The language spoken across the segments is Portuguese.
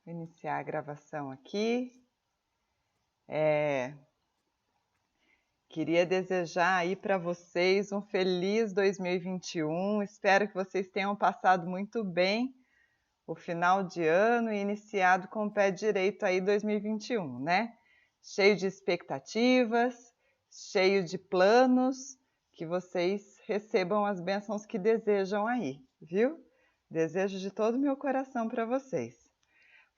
Vou iniciar a gravação aqui. Queria desejar aí para vocês um feliz 2021. Espero que vocês tenham passado muito bem o final de ano e iniciado com o pé direito aí 2021, né? Cheio de expectativas, cheio de planos, que vocês recebam as bênçãos que desejam aí, viu? Desejo de todo o meu coração para vocês.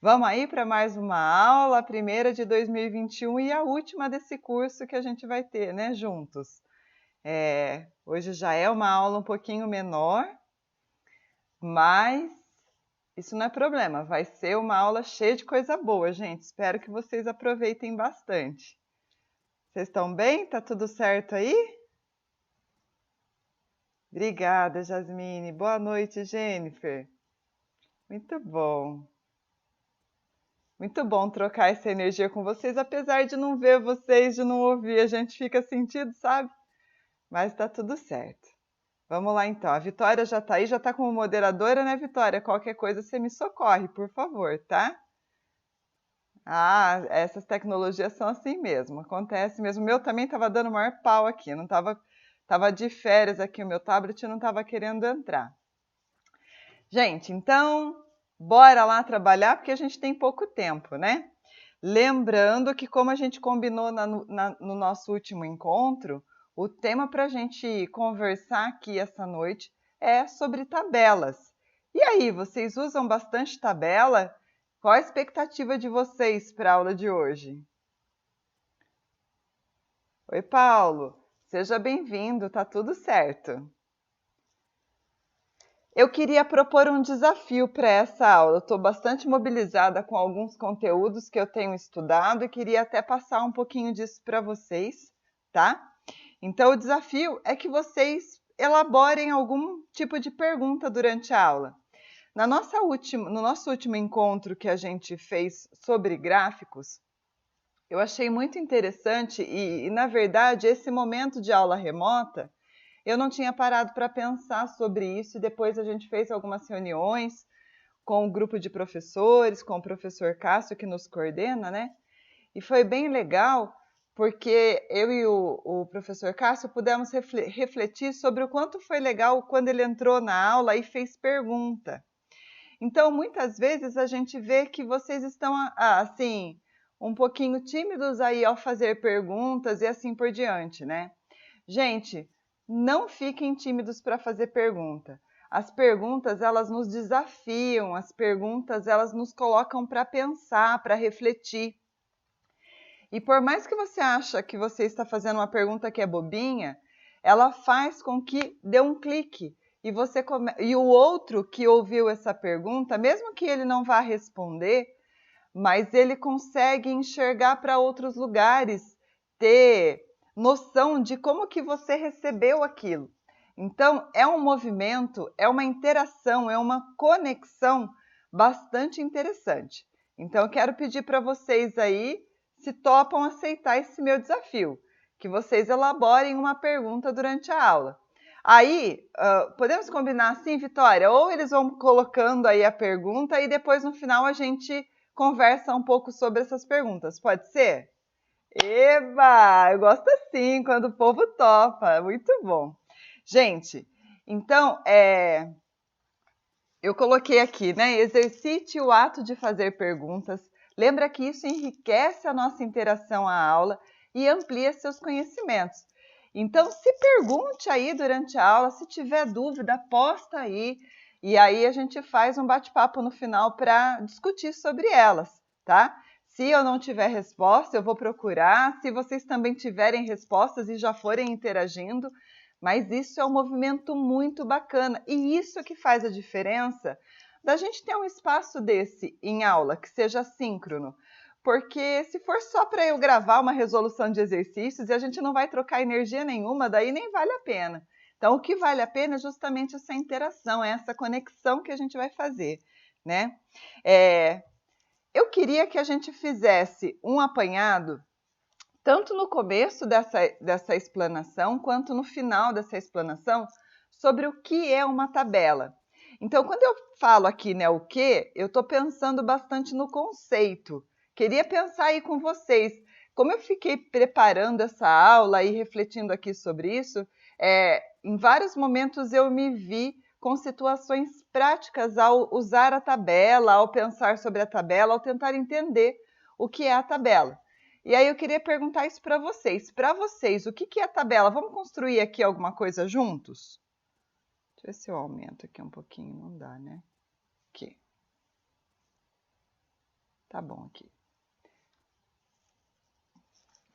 Vamos aí para mais uma aula, a primeira de 2021 e a última desse curso que a gente vai ter, né, juntos. Hoje já é uma aula um pouquinho menor, mas isso não é problema, vai ser uma aula cheia de coisa boa, gente. Espero que vocês aproveitem bastante. Vocês estão bem? Tá tudo certo aí? Obrigada, Jasmine. Boa noite, Jennifer. Muito bom. Muito bom trocar essa energia com vocês, apesar de não ver vocês, de não ouvir, a gente fica sentido, sabe? Mas tá tudo certo. Vamos lá então, a Vitória já tá aí, já tá como moderadora, né, Vitória? Qualquer coisa você me socorre, por favor, tá? Ah, essas tecnologias são assim mesmo, acontece mesmo. O meu também tava dando maior pau aqui, não tava de férias aqui, o meu tablet não tava querendo entrar. Gente, então, bora lá trabalhar, porque a gente tem pouco tempo, né? Lembrando que, como a gente combinou no nosso último encontro, o tema para a gente conversar aqui essa noite é sobre tabelas. E aí, vocês usam bastante tabela? Qual a expectativa de vocês para a aula de hoje? Oi, Paulo. Seja bem-vindo, tá tudo certo. Eu queria propor um desafio para essa aula. Eu estou bastante mobilizada com alguns conteúdos que eu tenho estudado e queria até passar um pouquinho disso para vocês, tá? Então, o desafio é que vocês elaborem algum tipo de pergunta durante a aula. No nosso último encontro que a gente fez sobre gráficos, eu achei muito interessante e, na verdade, esse momento de aula remota, eu não tinha parado para pensar sobre isso e depois a gente fez algumas reuniões com o grupo de professores, com o professor Cássio que nos coordena, né? E foi bem legal porque eu e o professor Cássio pudemos refletir sobre o quanto foi legal quando ele entrou na aula e fez pergunta. Então, muitas vezes a gente vê que vocês estão, assim, um pouquinho tímidos aí ao fazer perguntas e assim por diante, né? Gente, não fiquem tímidos para fazer pergunta. As perguntas, elas nos desafiam, as perguntas, elas nos colocam para pensar, para refletir. E por mais que você ache que você está fazendo uma pergunta que é bobinha, ela faz com que dê um clique e o outro que ouviu essa pergunta, mesmo que ele não vá responder, mas ele consegue enxergar para outros lugares, ter noção de como que você recebeu aquilo. Então, é um movimento, é uma interação, é uma conexão bastante interessante. Então, eu quero pedir para vocês aí se topam aceitar esse meu desafio, que vocês elaborem uma pergunta durante a aula. Aí, podemos combinar assim, Vitória? Ou eles vão colocando aí a pergunta e depois no final a gente conversa um pouco sobre essas perguntas, pode ser? Eba! Eu gosto assim, quando o povo topa, muito bom. Gente, então, eu coloquei aqui, né? Exercite o ato de fazer perguntas. Lembra que isso enriquece a nossa interação à aula e amplia seus conhecimentos. Então, se pergunte aí durante a aula, se tiver dúvida, posta aí. E aí a gente faz um bate-papo no final para discutir sobre elas, tá? Se eu não tiver resposta, eu vou procurar. Se vocês também tiverem respostas e já forem interagindo, mas isso é um movimento muito bacana e isso que faz a diferença da gente ter um espaço desse em aula, que seja síncrono. Porque se for só para eu gravar uma resolução de exercícios e a gente não vai trocar energia nenhuma, daí nem vale a pena. Então, o que vale a pena é justamente essa interação, é essa conexão que a gente vai fazer, né? Eu queria que a gente fizesse um apanhado tanto no começo dessa explanação, quanto no final dessa explanação, sobre o que é uma tabela. Então, quando eu falo aqui, né, o que, eu estou pensando bastante no conceito. Queria pensar aí com vocês. Como eu fiquei preparando essa aula e refletindo aqui sobre isso, em vários momentos eu me vi com situações práticas ao usar a tabela, ao pensar sobre a tabela, ao tentar entender o que é a tabela. E aí eu queria perguntar isso para vocês. Para vocês, o que é a tabela? Vamos construir aqui alguma coisa juntos? Deixa eu ver se eu aumento aqui um pouquinho. Não dá, né? Aqui. Tá bom aqui.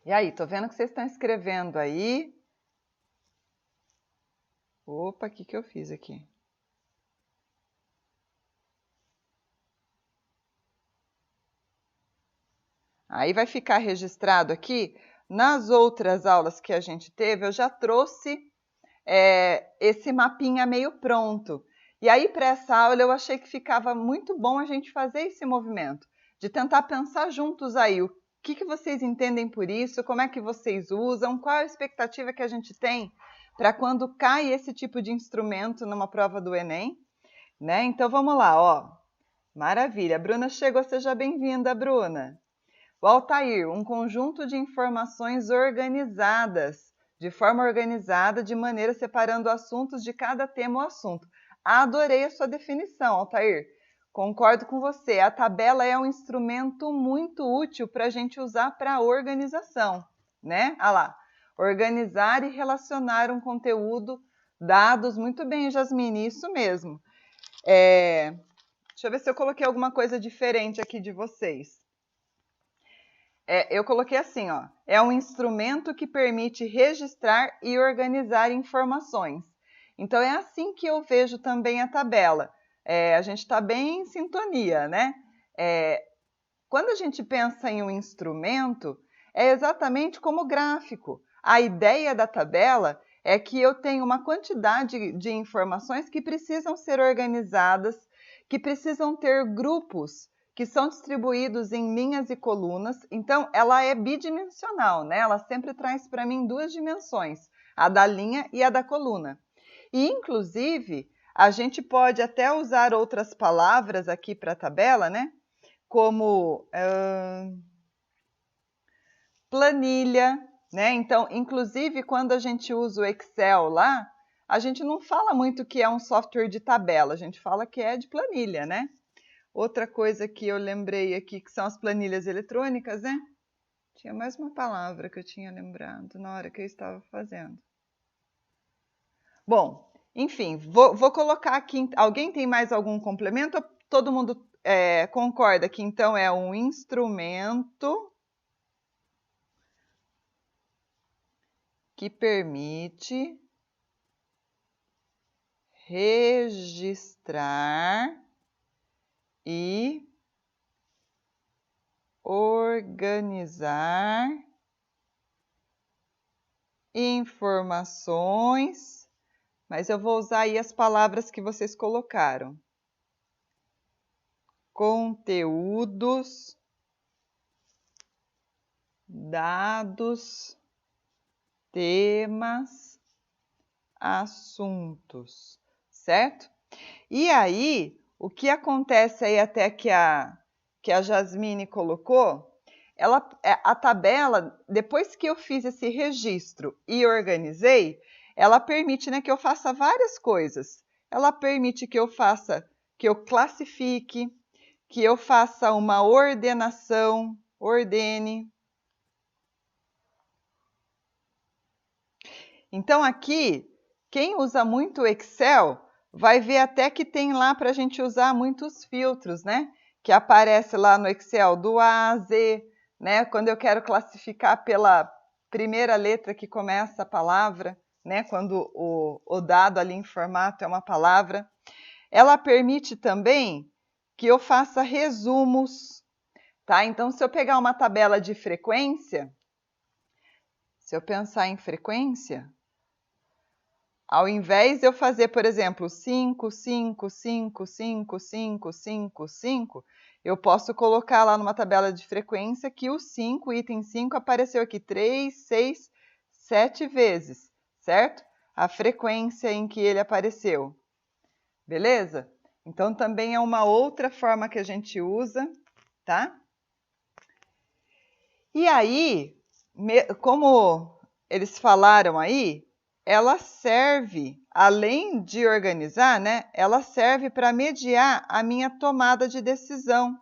E aí, tô vendo que vocês estão escrevendo aí. Opa, o que eu fiz aqui? Aí vai ficar registrado aqui. Nas outras aulas que a gente teve, eu já trouxe esse mapinha meio pronto. E aí, para essa aula, eu achei que ficava muito bom a gente fazer esse movimento, de tentar pensar juntos aí o que vocês entendem por isso, como é que vocês usam, qual a expectativa que a gente tem para quando cai esse tipo de instrumento numa prova do Enem, né? Então, vamos lá, ó. Maravilha. A Bruna chegou, seja bem-vinda, Bruna. O Altair, um conjunto de informações organizadas, de forma organizada, de maneira separando assuntos de cada tema ou assunto. Adorei a sua definição, Altair. Concordo com você. A tabela é um instrumento muito útil para a gente usar para organização, né? Ah lá, organizar e relacionar um conteúdo, dados. Muito bem, Jasmine, isso mesmo. Deixa eu ver se eu coloquei alguma coisa diferente aqui de vocês. Eu coloquei assim, ó, é um instrumento que permite registrar e organizar informações. Então, é assim que eu vejo também a tabela. A gente está bem em sintonia, né? Quando a gente pensa em um instrumento, é exatamente como o gráfico. A ideia da tabela é que eu tenho uma quantidade de informações que precisam ser organizadas, que precisam ter grupos que são distribuídos em linhas e colunas. Então, ela é bidimensional, né? Ela sempre traz para mim duas dimensões, a da linha e a da coluna. E, inclusive, a gente pode até usar outras palavras aqui para a tabela, né? Como planilha, né? Então, inclusive, quando a gente usa o Excel lá, a gente não fala muito que é um software de tabela, a gente fala que é de planilha, né? Outra coisa que eu lembrei aqui, que são as planilhas eletrônicas, né? Tinha mais uma palavra que eu tinha lembrado na hora que eu estava fazendo. Bom, enfim, vou colocar aqui. Alguém tem mais algum complemento? Todo mundo concorda que então é um instrumento que permite registrar e organizar informações, mas eu vou usar aí as palavras que vocês colocaram. Conteúdos, dados, temas, assuntos, certo? E aí, o que acontece aí até que a Jasmine colocou, a tabela, depois que eu fiz esse registro e organizei, ela permite, né, que eu faça várias coisas. Ela permite que eu classifique, que eu faça uma ordenação, ordene. Então, aqui, quem usa muito o Excel vai ver até que tem lá para a gente usar muitos filtros, né? Que aparece lá no Excel do A a Z, né? Quando eu quero classificar pela primeira letra que começa a palavra, né? Quando o dado ali em formato é uma palavra. Ela permite também que eu faça resumos, tá? Então, se eu pegar uma tabela de frequência, se eu pensar em frequência, ao invés de eu fazer, por exemplo, 5, 5, 5, 5, 5, 5, 5, eu posso colocar lá numa tabela de frequência que o 5, item 5, apareceu aqui 3, 6, 7 vezes, certo? A frequência em que ele apareceu. Beleza? Então, também é uma outra forma que a gente usa, tá? E aí, como eles falaram aí, ela serve, além de organizar, né? Ela serve para mediar a minha tomada de decisão.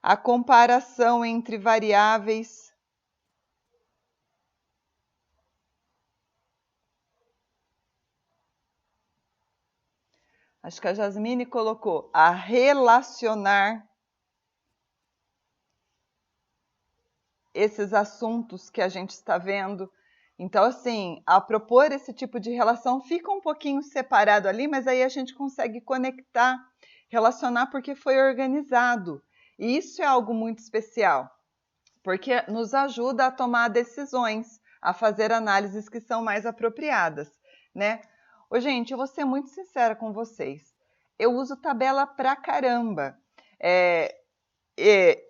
A comparação entre variáveis. Acho que a Jasmine colocou a relacionar esses assuntos que a gente está vendo. Então, assim, a propor esse tipo de relação fica um pouquinho separado ali, mas aí a gente consegue conectar, relacionar porque foi organizado. E isso é algo muito especial, porque nos ajuda a tomar decisões, a fazer análises que são mais apropriadas, né? Ô, gente, eu vou ser muito sincera com vocês. Eu uso tabela pra caramba.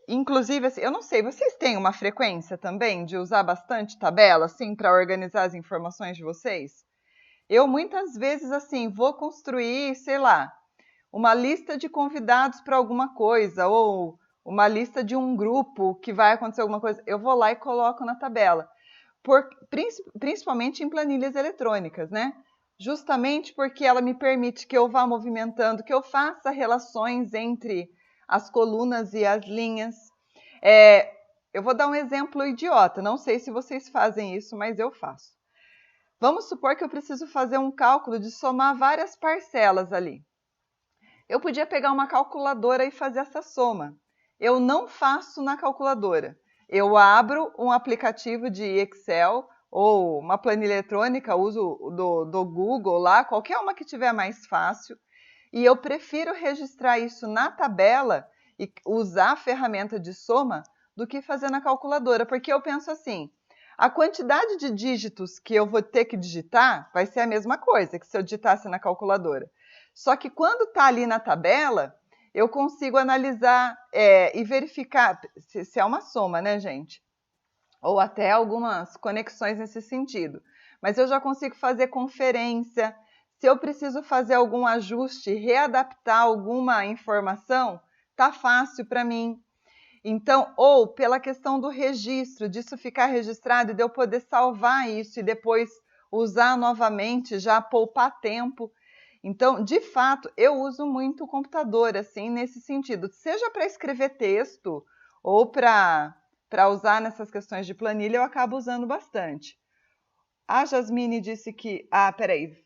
Inclusive, assim, eu não sei, vocês têm uma frequência também de usar bastante tabela, assim, para organizar as informações de vocês? Eu muitas vezes, assim, vou construir, sei lá, uma lista de convidados para alguma coisa, ou uma lista de um grupo que vai acontecer alguma coisa. Eu vou lá e coloco na tabela, principalmente em planilhas eletrônicas, né? Justamente porque ela me permite que eu vá movimentando, que eu faça relações entre as colunas e as linhas. Eu vou dar um exemplo idiota, não sei se vocês fazem isso, mas eu faço. Vamos supor que eu preciso fazer um cálculo de somar várias parcelas ali. Eu podia pegar uma calculadora e fazer essa soma. Eu não faço na calculadora. Eu abro um aplicativo de Excel ou uma planilha eletrônica, uso do Google lá, qualquer uma que tiver mais fácil, e eu prefiro registrar isso na tabela e usar a ferramenta de soma do que fazer na calculadora, porque eu penso assim, a quantidade de dígitos que eu vou ter que digitar vai ser a mesma coisa que se eu digitasse na calculadora. Só que quando está ali na tabela, eu consigo analisar e verificar se é uma soma, né, gente? Ou até algumas conexões nesse sentido. Mas eu já consigo fazer conferência. Se eu preciso fazer algum ajuste, readaptar alguma informação, tá fácil para mim. Então, ou pela questão do registro, disso ficar registrado e de eu poder salvar isso e depois usar novamente, já poupar tempo. Então, de fato, eu uso muito o computador, assim, nesse sentido, seja para escrever texto ou para usar nessas questões de planilha, eu acabo usando bastante. A Jasmine disse que... peraí.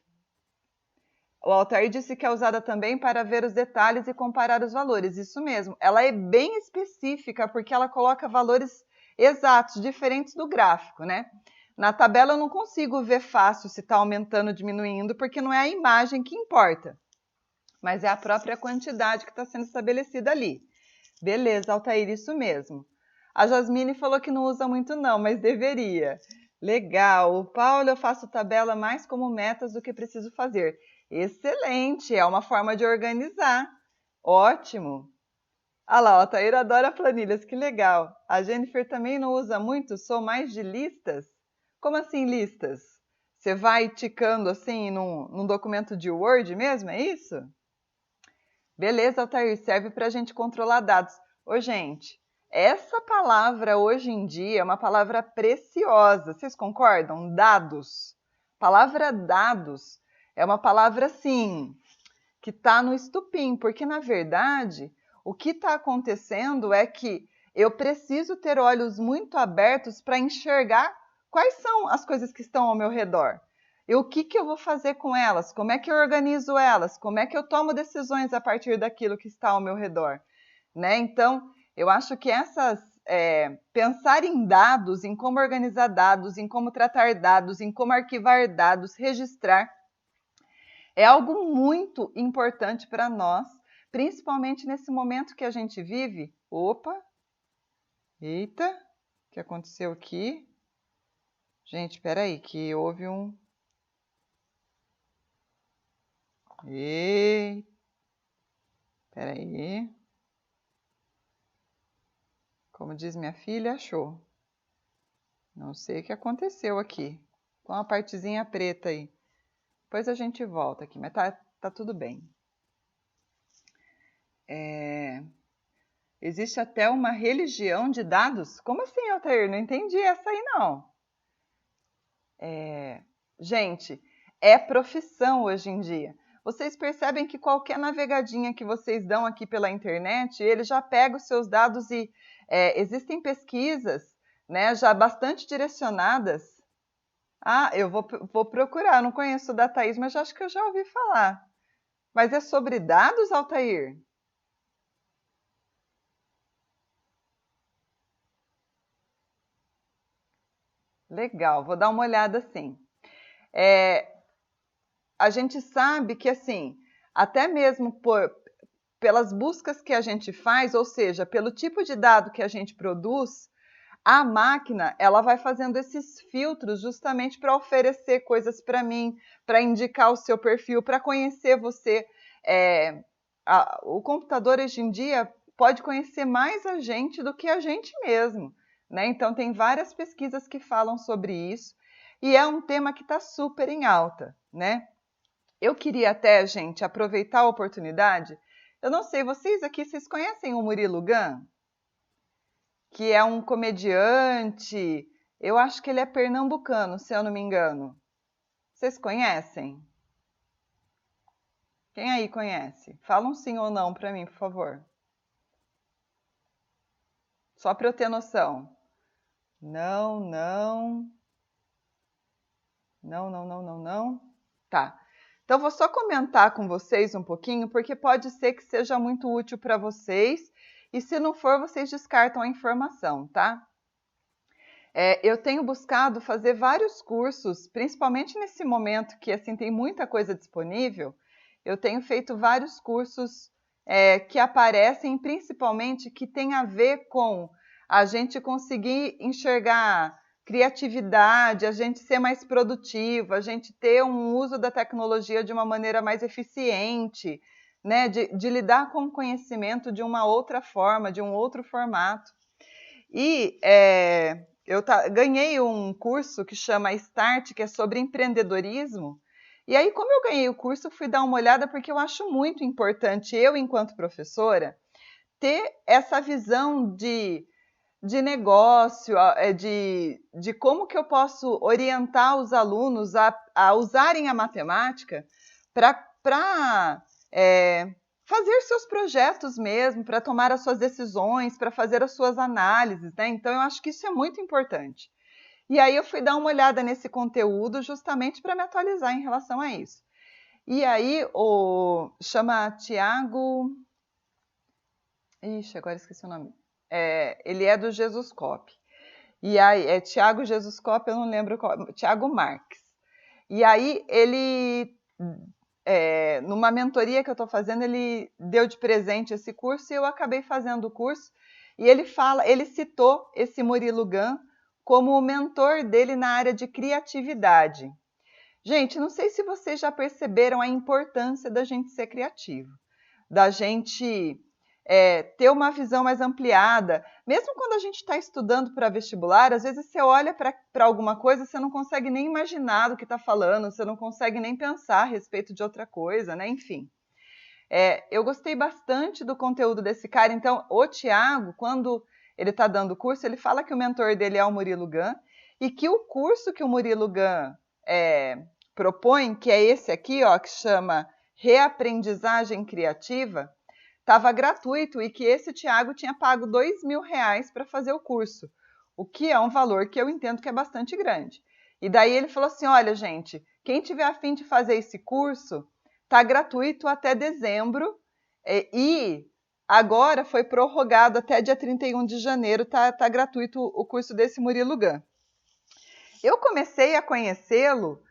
O Altair disse que é usada também para ver os detalhes e comparar os valores. Isso mesmo, ela é bem específica porque ela coloca valores exatos, diferentes do gráfico, né? Na tabela eu não consigo ver fácil se está aumentando ou diminuindo, porque não é a imagem que importa, mas é a própria quantidade que está sendo estabelecida ali. Beleza, Altair, isso mesmo. A Jasmine falou que não usa muito não, mas deveria. Legal. O Paulo, eu faço tabela mais como metas do que preciso fazer. Excelente, é uma forma de organizar. Ótimo. Ah lá, o Altair adora planilhas, que legal. A Jennifer também não usa muito, sou mais de listas. Como assim listas? Você vai ticando assim num documento de Word mesmo, é isso? Beleza, Altair, serve para a gente controlar dados. Ô, gente, essa palavra hoje em dia é uma palavra preciosa. Vocês concordam? Dados. Palavra dados é uma palavra, assim, que está no estupim, porque, na verdade, o que está acontecendo é que eu preciso ter olhos muito abertos para enxergar quais são as coisas que estão ao meu redor. E o que eu vou fazer com elas? Como é que eu organizo elas? Como é que eu tomo decisões a partir daquilo que está ao meu redor? Né? Então, eu acho que pensar em dados, em como organizar dados, em como tratar dados, em como arquivar dados, registrar, é algo muito importante para nós, principalmente nesse momento que a gente vive. Opa! Eita! O que aconteceu aqui? Gente, espera aí, que houve um... Espera aí. Como diz minha filha, achou. Não sei o que aconteceu aqui. Com a partezinha preta aí. Depois a gente volta aqui, mas tá tudo bem. Existe até uma religião de dados? Como assim, Altair? Não entendi essa aí, não. Gente, é profissão hoje em dia. Vocês percebem que qualquer navegadinha que vocês dão aqui pela internet, ele já pega os seus dados e existem pesquisas, né, já bastante direcionadas. Ah, eu vou procurar, não conheço o da Thaís, mas acho que eu já ouvi falar. Mas é sobre dados, Altair? Legal, vou dar uma olhada sim. A gente sabe que, assim, até mesmo pelas buscas que a gente faz, ou seja, pelo tipo de dado que a gente produz, a máquina ela vai fazendo esses filtros justamente para oferecer coisas para mim, para indicar o seu perfil, para conhecer você. O computador hoje em dia pode conhecer mais a gente do que a gente mesmo, né? Então tem várias pesquisas que falam sobre isso e é um tema que está super em alta, né? Eu queria até, gente, aproveitar a oportunidade. Eu não sei, vocês aqui, vocês conhecem o Murilo Gun? Que é um comediante. Eu acho que ele é pernambucano, se eu não me engano. Vocês conhecem? Quem aí conhece? Fala um sim ou não para mim, por favor. Só para eu ter noção. Não, não. Não, não, não, não, não. Tá. Então, vou só comentar com vocês um pouquinho, porque pode ser que seja muito útil para vocês, e se não for, vocês descartam a informação, tá? Eu tenho buscado fazer vários cursos, principalmente nesse momento que assim tem muita coisa disponível. Eu tenho feito vários cursos que aparecem, principalmente que tem a ver com a gente conseguir enxergar criatividade, a gente ser mais produtivo, a gente ter um uso da tecnologia de uma maneira mais eficiente, né? De lidar com o conhecimento de uma outra forma, de um outro formato. E eu ganhei um curso que chama Start, que é sobre empreendedorismo. E aí, como eu ganhei o curso, eu fui dar uma olhada porque eu acho muito importante, eu, enquanto professora, ter essa visão de negócio, de como que eu posso orientar os alunos a usarem a matemática para fazer seus projetos mesmo, para tomar as suas decisões, para fazer as suas análises, né? Então, eu acho que isso é muito importante. E aí eu fui dar uma olhada nesse conteúdo justamente para me atualizar em relação a isso. E aí, chama Tiago... Ixi, agora esqueci o nome. Ele é do Jesuscope. E aí, Tiago Jesuscope, eu não lembro qual... Tiago Marques. E aí, ele... numa mentoria que eu estou fazendo, ele deu de presente esse curso e eu acabei fazendo o curso. E ele citou esse Murilo Gun como o mentor dele na área de criatividade. Gente, não sei se vocês já perceberam a importância da gente ser criativo, da gente ter uma visão mais ampliada. Mesmo quando a gente está estudando para vestibular, às vezes você olha para alguma coisa, você não consegue nem imaginar do que está falando, você não consegue nem pensar a respeito de outra coisa, né? Enfim. Eu gostei bastante do conteúdo desse cara. Então, o Tiago, quando ele está dando o curso, ele fala que o mentor dele é o Murilo Gun e que o curso que o Murilo Gun propõe, que é esse aqui, ó, que chama Reaprendizagem Criativa, estava gratuito e que esse Tiago tinha pago R$ 2.000 para fazer o curso, o que é um valor que eu entendo que é bastante grande. E daí ele falou assim, olha, gente, quem tiver a fim de fazer esse curso, está gratuito até dezembro e agora foi prorrogado até dia 31 de janeiro, tá gratuito o curso desse Murilo Gun. Eu comecei a conhecê-lo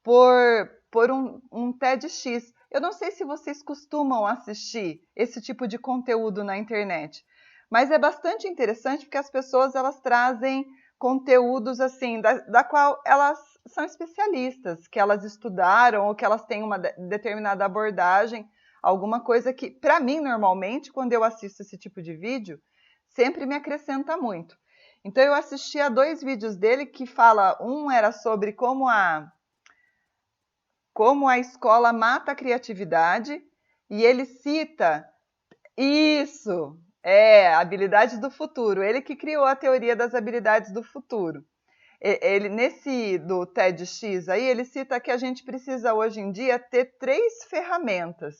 por um TEDx. Eu não sei se vocês costumam assistir esse tipo de conteúdo na internet, mas é bastante interessante porque as pessoas elas trazem conteúdos assim, da qual elas são especialistas, que elas estudaram ou que elas têm uma determinada abordagem, alguma coisa que, para mim, normalmente, quando eu assisto esse tipo de vídeo, sempre me acrescenta muito. Então, eu assisti a 2 vídeos dele que fala, um era sobre como como a escola mata a criatividade, e ele cita isso, habilidades do futuro. Ele que criou a teoria das habilidades do futuro. Ele, nesse do TEDx aí, ele cita que a gente precisa hoje em dia ter 3 ferramentas.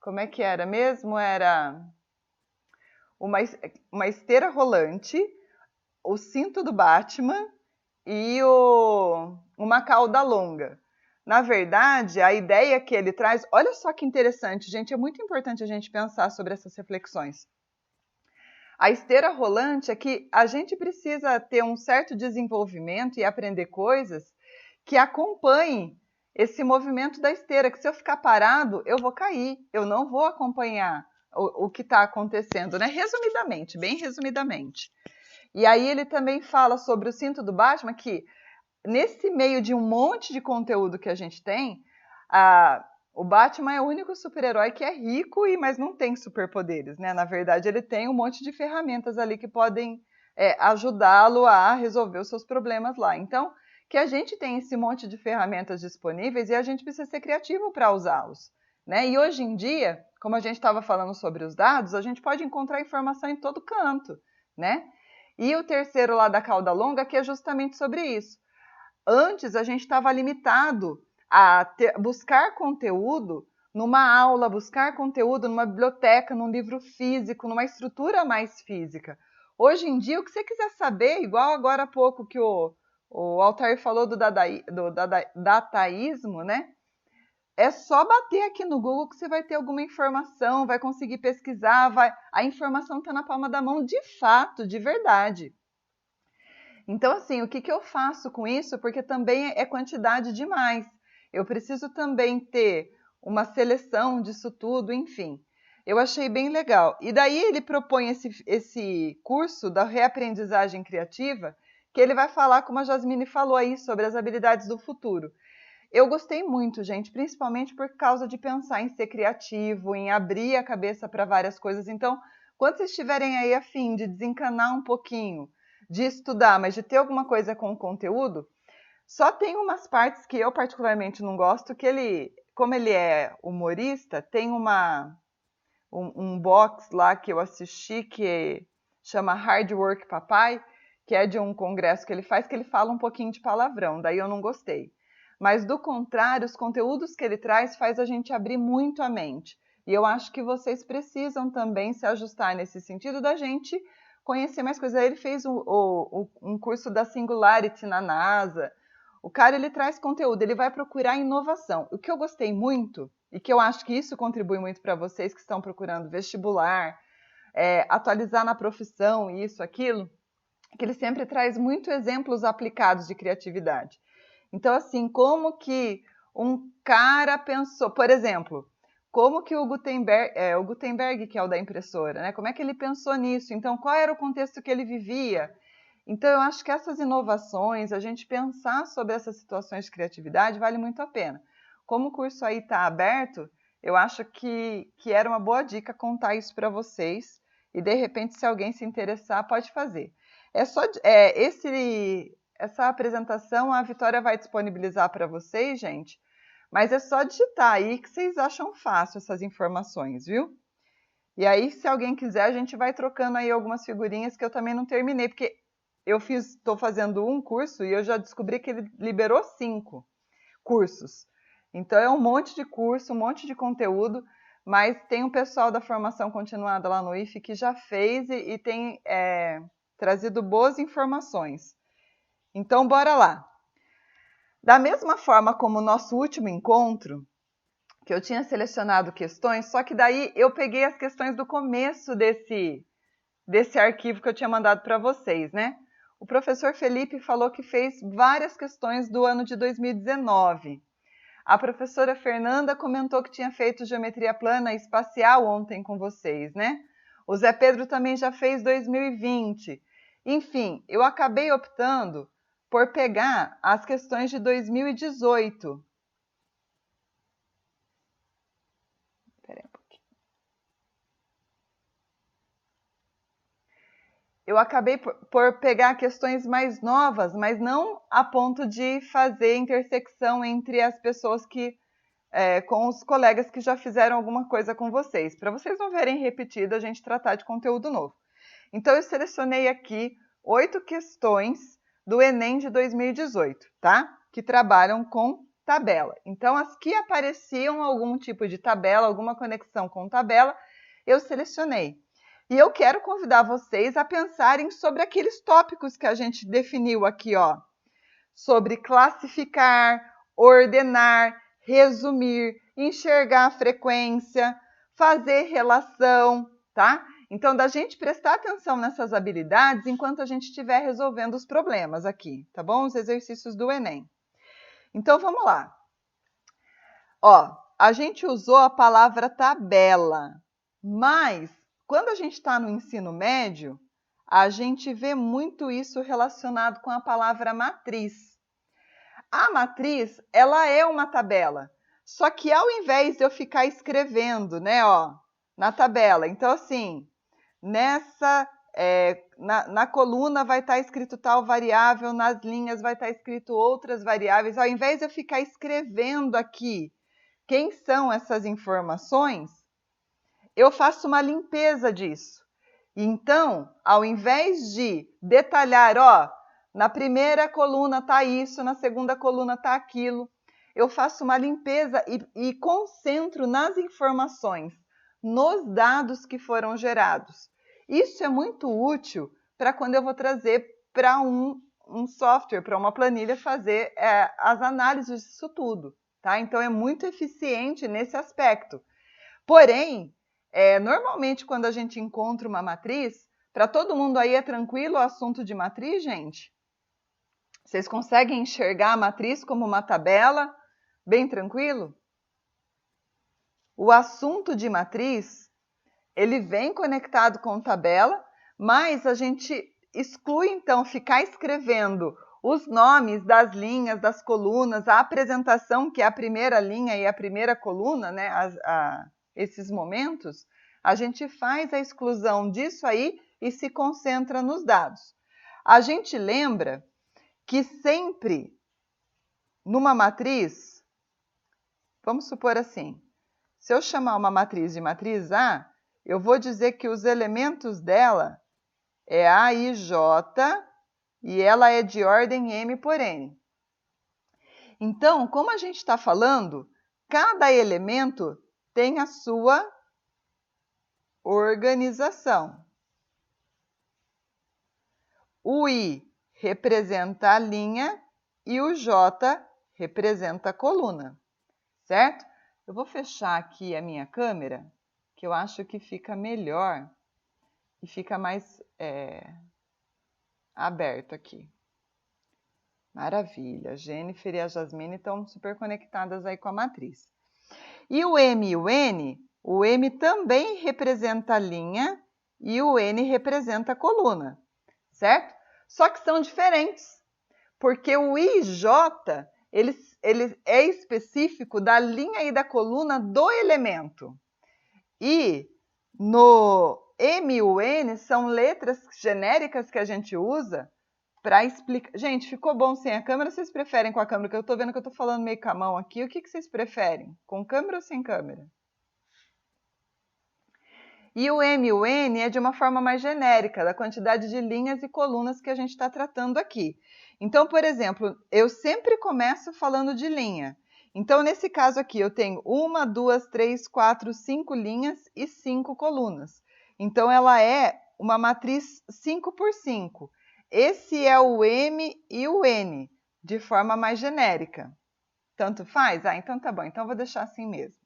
Como é que era mesmo? Era uma esteira rolante, o cinto do Batman e uma cauda longa. Na verdade, a ideia que ele traz, olha só que interessante, gente, é muito importante a gente pensar sobre essas reflexões. A esteira rolante é que a gente precisa ter um certo desenvolvimento e aprender coisas que acompanhem esse movimento da esteira, que se eu ficar parado, eu vou cair, eu não vou acompanhar o que está acontecendo, né? Resumidamente, bem resumidamente. E aí ele também fala sobre o cinto do Batman, que nesse meio de um monte de conteúdo que a gente tem, o Batman é o único super-herói que é rico, mas não tem superpoderes, né? Na verdade, ele tem um monte de ferramentas ali que podem ajudá-lo a resolver os seus problemas lá. Então, que a gente tem esse monte de ferramentas disponíveis e a gente precisa ser criativo para usá-los, né? E hoje em dia, como a gente estava falando sobre os dados, a gente pode encontrar informação em todo canto, né? E o terceiro lá da cauda longa, que é justamente sobre isso. Antes, a gente estava limitado a buscar conteúdo numa aula, buscar conteúdo numa biblioteca, num livro físico, numa estrutura mais física. Hoje em dia, o que você quiser saber, igual agora há pouco que o Altair falou do dadaísmo, né? É só bater aqui no Google que você vai ter alguma informação, vai conseguir pesquisar, a informação está na palma da mão de fato, de verdade. Então, assim, o que eu faço com isso? Porque também é quantidade demais. Eu preciso também ter uma seleção disso tudo, enfim. Eu achei bem legal. E daí ele propõe esse curso da reaprendizagem criativa, que ele vai falar, como a Jasmine falou aí, sobre as habilidades do futuro. Eu gostei muito, gente, principalmente por causa de pensar em ser criativo, em abrir a cabeça para várias coisas. Então, quando vocês estiverem aí a fim de desencanar um pouquinho, de estudar, mas de ter alguma coisa com o conteúdo, só tem umas partes que eu particularmente não gosto, que ele, como ele é humorista, tem um box lá que eu assisti que chama Hard Work Papai, que é de um congresso que ele fala um pouquinho de palavrão, daí eu não gostei. Mas, do contrário, os conteúdos que ele traz faz a gente abrir muito a mente. E eu acho que vocês precisam também se ajustar nesse sentido da gente conhecer mais coisas. Ele fez um curso da Singularity na NASA. O cara, ele traz conteúdo, ele vai procurar inovação. O que eu gostei muito, e que eu acho que isso contribui muito para vocês que estão procurando vestibular, atualizar na profissão, isso, aquilo, é que ele sempre traz muitos exemplos aplicados de criatividade. Então, assim, como que um cara pensou, por exemplo, como que o Gutenberg, que é o da impressora, né? Como é que ele pensou nisso? Então, qual era o contexto que ele vivia? Então, eu acho que essas inovações, a gente pensar sobre essas situações de criatividade, vale muito a pena. Como o curso aí está aberto, eu acho que era uma boa dica contar isso para vocês. E, de repente, se alguém se interessar, pode fazer. Essa apresentação a Vitória vai disponibilizar para vocês, gente, mas é só digitar aí que vocês acham fácil essas informações, viu? E aí, se alguém quiser, a gente vai trocando aí algumas figurinhas que eu também não terminei, porque estou fazendo um curso e eu já descobri que ele liberou 5 cursos. Então, é um monte de curso, um monte de conteúdo, mas tem um pessoal da formação continuada lá no IFE que já fez e tem trazido boas informações. Então, bora lá. Da mesma forma como o nosso último encontro, que eu tinha selecionado questões, só que daí eu peguei as questões do começo desse arquivo que eu tinha mandado para vocês, né? O professor Felipe falou que fez várias questões do ano de 2019. A professora Fernanda comentou que tinha feito geometria plana e espacial ontem com vocês, né? O Zé Pedro também já fez 2020. Enfim, eu acabei optando por pegar as questões de 2018. Espera aí um pouquinho. eu acabei por pegar questões mais novas, mas não a ponto de fazer intersecção entre as pessoas que, com os colegas que já fizeram alguma coisa com vocês, para vocês não verem repetido a gente tratar de conteúdo novo. Então, eu selecionei aqui 8 questões do Enem de 2018, tá? Que trabalham com tabela. Então, as que apareciam algum tipo de tabela, alguma conexão com tabela, eu selecionei. E eu quero convidar vocês a pensarem sobre aqueles tópicos que a gente definiu aqui, ó. Sobre classificar, ordenar, resumir, enxergar a frequência, fazer relação, tá? Então, da gente prestar atenção nessas habilidades enquanto a gente estiver resolvendo os problemas aqui, tá bom? Os exercícios do Enem. Então, vamos lá. Ó, a gente usou a palavra tabela, mas quando a gente está no ensino médio, a gente vê muito isso relacionado com a palavra matriz. A matriz, ela é uma tabela, só que ao invés de eu ficar escrevendo, né, ó, na tabela, então assim, na coluna vai estar escrito tal variável, nas linhas vai estar escrito outras variáveis, ao invés de eu ficar escrevendo aqui quem são essas informações, eu faço uma limpeza disso. Então, ao invés de detalhar, ó, na primeira coluna está isso, na segunda coluna está aquilo, eu faço uma limpeza e concentro nas informações, nos dados que foram gerados. Isso é muito útil para quando eu vou trazer para um software, para uma planilha, fazer as análises disso tudo. Tá? Então, é muito eficiente nesse aspecto. Porém, normalmente, quando a gente encontra uma matriz, para todo mundo aí é tranquilo o assunto de matriz, gente? Vocês conseguem enxergar a matriz como uma tabela? Bem tranquilo? O assunto de matriz, ele vem conectado com tabela, mas a gente exclui, então, ficar escrevendo os nomes das linhas, das colunas, a apresentação, que é a primeira linha e a primeira coluna, né, esses momentos, a gente faz a exclusão disso aí e se concentra nos dados. A gente lembra que sempre numa matriz, vamos supor assim, se eu chamar uma matriz de matriz A, eu vou dizer que os elementos dela é A e J e ela é de ordem M por N. Então, como a gente está falando, cada elemento tem a sua organização. O I representa a linha e o J representa a coluna, certo? Eu vou fechar aqui a minha câmera, que eu acho que fica melhor e fica mais aberto aqui. Maravilha, a Jennifer e a Jasmine estão super conectadas aí com a matriz. E o M e o M também representa a linha e o N representa a coluna, certo? Só que são diferentes, porque o IJ, ele é específico da linha e da coluna do elemento. E no M e o N são letras genéricas que a gente usa para explicar. Gente, ficou bom sem a câmera? Vocês preferem com a câmera? Que eu estou vendo que eu estou falando meio com a mão aqui. O que vocês preferem? Com câmera ou sem câmera? E o M e o N é de uma forma mais genérica, da quantidade de linhas e colunas que a gente está tratando aqui. Então, por exemplo, eu sempre começo falando de linha. Então, nesse caso aqui, eu tenho 1, 2, 3, 4, 5 linhas e 5 colunas. Então, ela é uma matriz 5 por 5. Esse é o M e o N, de forma mais genérica. Tanto faz? Ah, então tá bom. Então, eu vou deixar assim mesmo.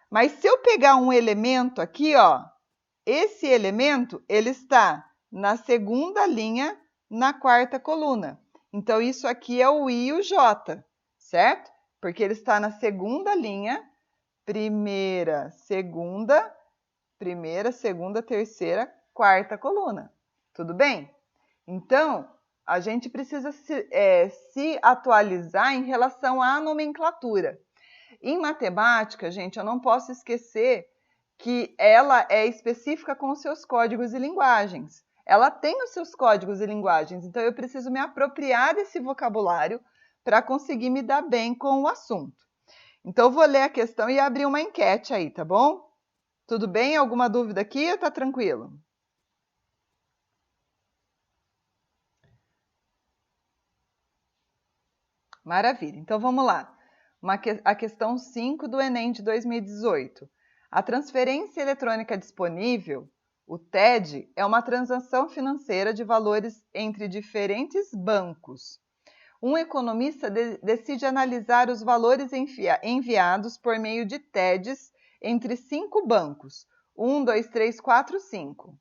Mas se eu pegar um elemento aqui, ó, esse elemento, ele está na segunda linha, na quarta coluna. Então, isso aqui é o I e o J, certo? Porque ele está na segunda linha, primeira, segunda, terceira, quarta coluna. Tudo bem? Então, a gente precisa se atualizar em relação à nomenclatura. Em matemática, gente, eu não posso esquecer que ela é específica com os seus códigos e linguagens. Ela tem os seus códigos e linguagens, então eu preciso me apropriar desse vocabulário para conseguir me dar bem com o assunto. Então, eu vou ler a questão e abrir uma enquete aí, tá bom? Tudo bem? Alguma dúvida aqui ou tá tranquilo? Maravilha. Então, vamos lá. A questão 5 do Enem de 2018. A transferência eletrônica disponível, o TED, é uma transação financeira de valores entre diferentes bancos. Um economista decide analisar os valores enviados por meio de TEDs entre 5 bancos, 1, 2, 3, 4, 5,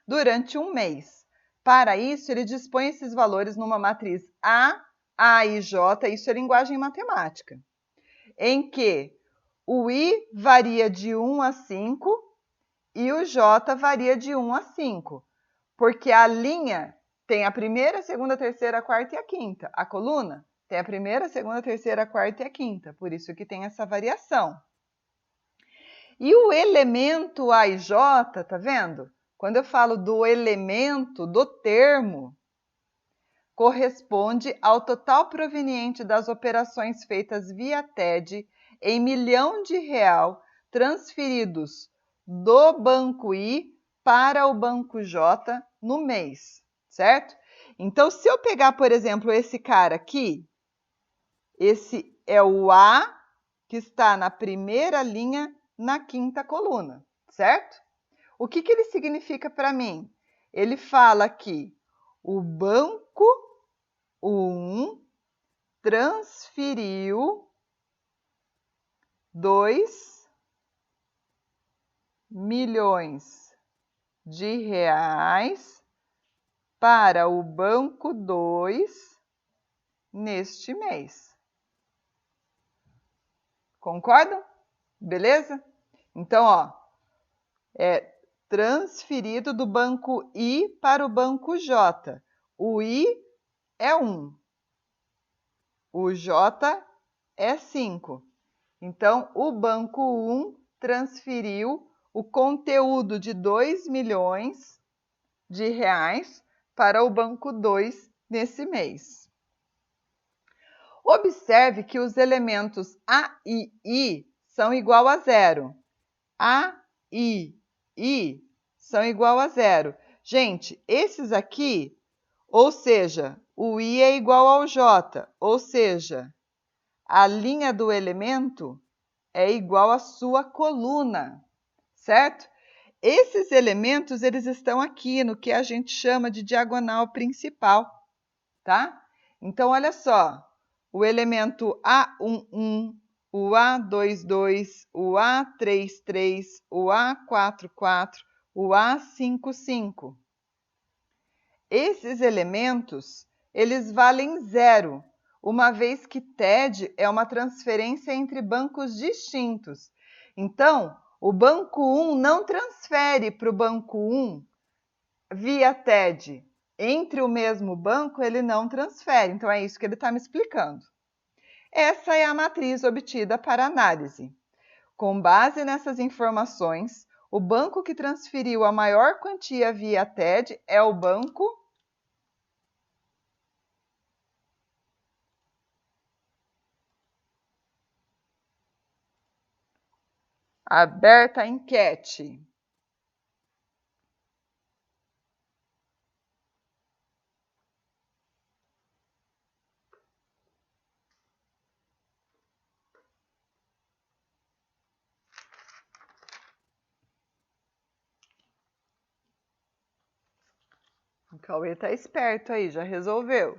durante um mês. Para isso, ele dispõe esses valores numa matriz A e J, isso é linguagem matemática, em que o I varia de 1 a 5 e o J varia de 1 a 5, porque a linha tem a primeira, a segunda, a terceira, a quarta e a quinta. A coluna tem a primeira, a segunda, a terceira, a quarta e a quinta, por isso que tem essa variação. E o elemento A e J, tá vendo? Quando eu falo do elemento, do termo, corresponde ao total proveniente das operações feitas via TED em milhão de real transferidos do banco I para o banco J no mês, certo? Então, se eu pegar, por exemplo, esse cara aqui, esse é o A que está na primeira linha, na quinta coluna, certo? O que ele significa para mim? Ele fala que o banco 1 transferiu 2 milhões de reais para o banco 2 neste mês. Concordam? Beleza? Então, ó, é transferido do banco I para o banco J. O I é 1. O J é 5. Então, o banco 1 transferiu o conteúdo de 2 milhões de reais para o banco 2 nesse mês. Observe que os elementos A e I são igual a zero. A, I são igual a zero. Gente, esses aqui, ou seja, o I é igual ao J, ou seja, a linha do elemento é igual à sua coluna, certo? Esses elementos, eles estão aqui no que a gente chama de diagonal principal, tá? Então, olha só, o elemento A11, o A22, o A33, o A44, o A55. Esses elementos, eles valem zero, uma vez que TED é uma transferência entre bancos distintos. Então, o banco 1 não transfere para o banco 1 via TED. Entre o mesmo banco, ele não transfere. Então, é isso que ele está me explicando. Essa é a matriz obtida para análise. Com base nessas informações, o banco que transferiu a maior quantia via TED é o banco Aberta a enquete. O Cauê tá esperto aí, já resolveu.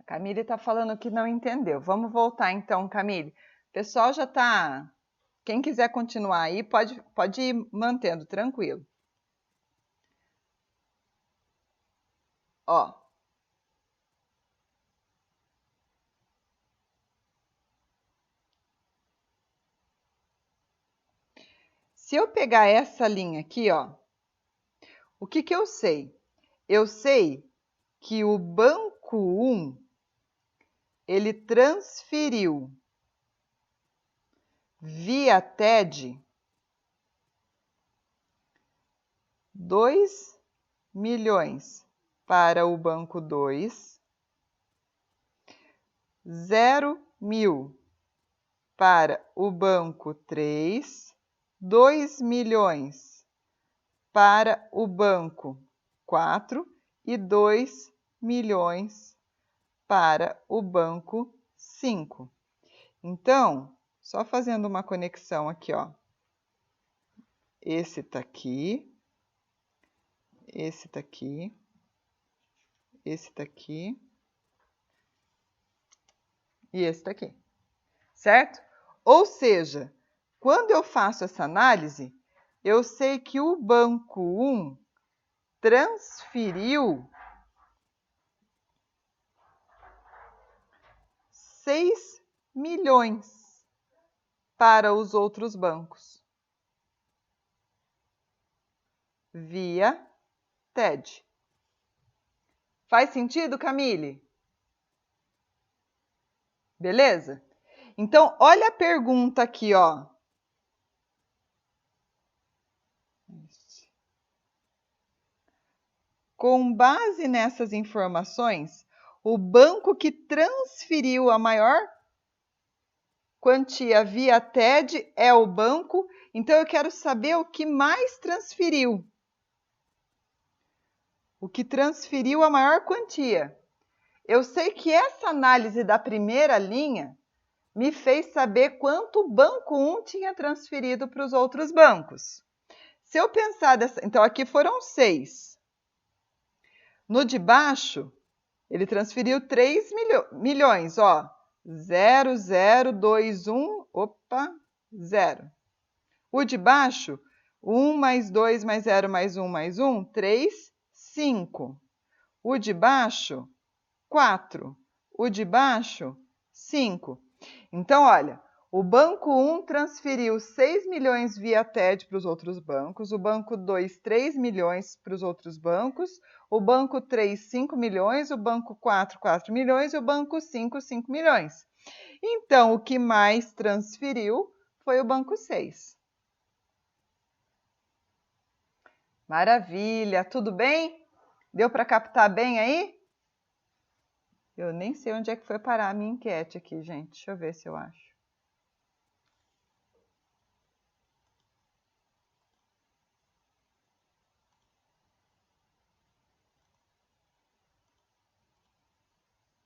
Camille está falando que não entendeu. Vamos voltar então, Camille. O pessoal já está... Quem quiser continuar aí, pode ir mantendo, tranquilo. Ó. Se eu pegar essa linha aqui, ó, o que que eu sei? Eu sei que o banco 1, ele transferiu via TED 2 milhões para o banco 2, 0.000 para o banco 3, 2 milhões para o banco 4 e 2 milhões para o banco 5. Então, só fazendo uma conexão aqui, ó. Esse tá aqui, esse tá aqui, esse tá aqui e esse tá aqui, certo? Ou seja, quando eu faço essa análise, eu sei que o banco 1 transferiu 6 milhões para os outros bancos via TED. Faz sentido, Camille? Beleza? Então, olha a pergunta aqui, ó. Com base nessas informações, o banco que transferiu a maior quantia via TED é o banco. Então, eu quero saber o que mais transferiu. O que transferiu a maior quantia. Eu sei que essa análise da primeira linha me fez saber quanto o banco 1 tinha transferido para os outros bancos. Se eu pensar dessa... Então, aqui foram 6. No de baixo, ele transferiu 3 milhões, ó. 0, 0, 2, 1, opa, 0. O de baixo, 1 mais 2 mais 0 mais 1 mais 1, 3, 5. O de baixo, 4. O de baixo, 5. Então, olha, o banco 1 transferiu 6 milhões via TED para os outros bancos, o banco 2, 3 milhões para os outros bancos, o banco 3, 5 milhões, o banco 4, 4 milhões e o banco 5, 5 milhões. Então, o que mais transferiu foi o banco 6. Maravilha, tudo bem? Deu para captar bem aí? Eu nem sei onde é que foi parar a minha enquete aqui, gente. Deixa eu ver se eu acho.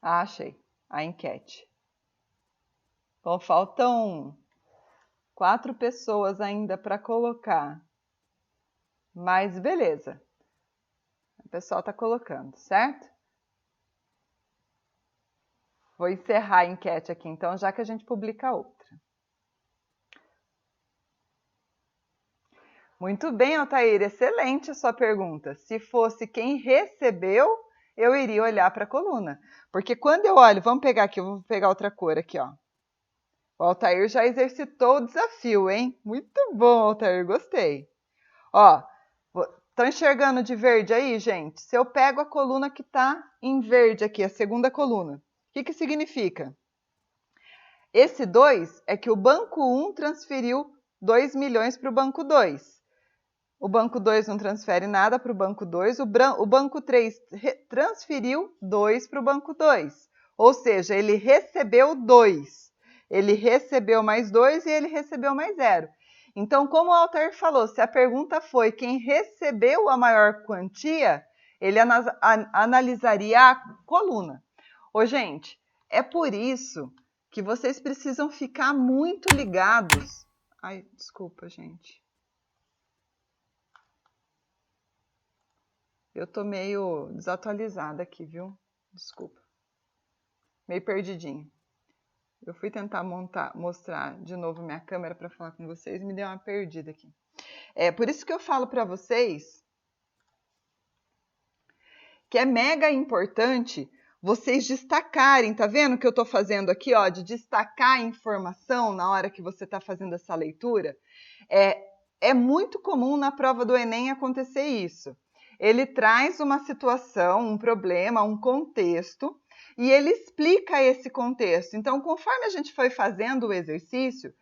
Ah, achei a enquete. Bom, faltam 4 pessoas ainda para colocar. Mas beleza. O pessoal está colocando, certo? Vou encerrar a enquete aqui, então, já que a gente publica outra. Muito bem, Altair, excelente a sua pergunta. Se fosse quem recebeu, eu iria olhar para a coluna. Porque quando eu olho, vamos pegar aqui, eu vou pegar outra cor aqui, ó. O Altair já exercitou o desafio, hein? Muito bom, Altair, gostei. Ó, estão enxergando de verde aí, gente? Se eu pego a coluna que está em verde aqui, a segunda coluna, o que que significa? Esse 2 é que o banco 1 transferiu 2 milhões para o banco 2. O banco 2 não transfere nada para o banco 2. O banco 3 transferiu 2 para o banco 2. Ou seja, ele recebeu 2. Ele recebeu mais 2 e ele recebeu mais 0. Então, como o Altair falou, se a pergunta foi quem recebeu a maior quantia, ele analisaria a coluna. Ô, gente, é por isso que vocês precisam ficar muito ligados. Ai, desculpa, gente. Eu tô meio desatualizada aqui, viu? Desculpa. meio perdidinho. Eu fui tentar mostrar de novo minha câmera para falar com vocês e me deu uma perdida aqui. Por isso que eu falo para vocês que é mega importante vocês destacarem, tá vendo o que eu estou fazendo aqui, ó, de destacar a informação na hora que você está fazendo essa leitura? É muito comum na prova do Enem acontecer isso. Ele traz uma situação, um problema, um contexto, e ele explica esse contexto. Então, conforme a gente foi fazendo o exercício,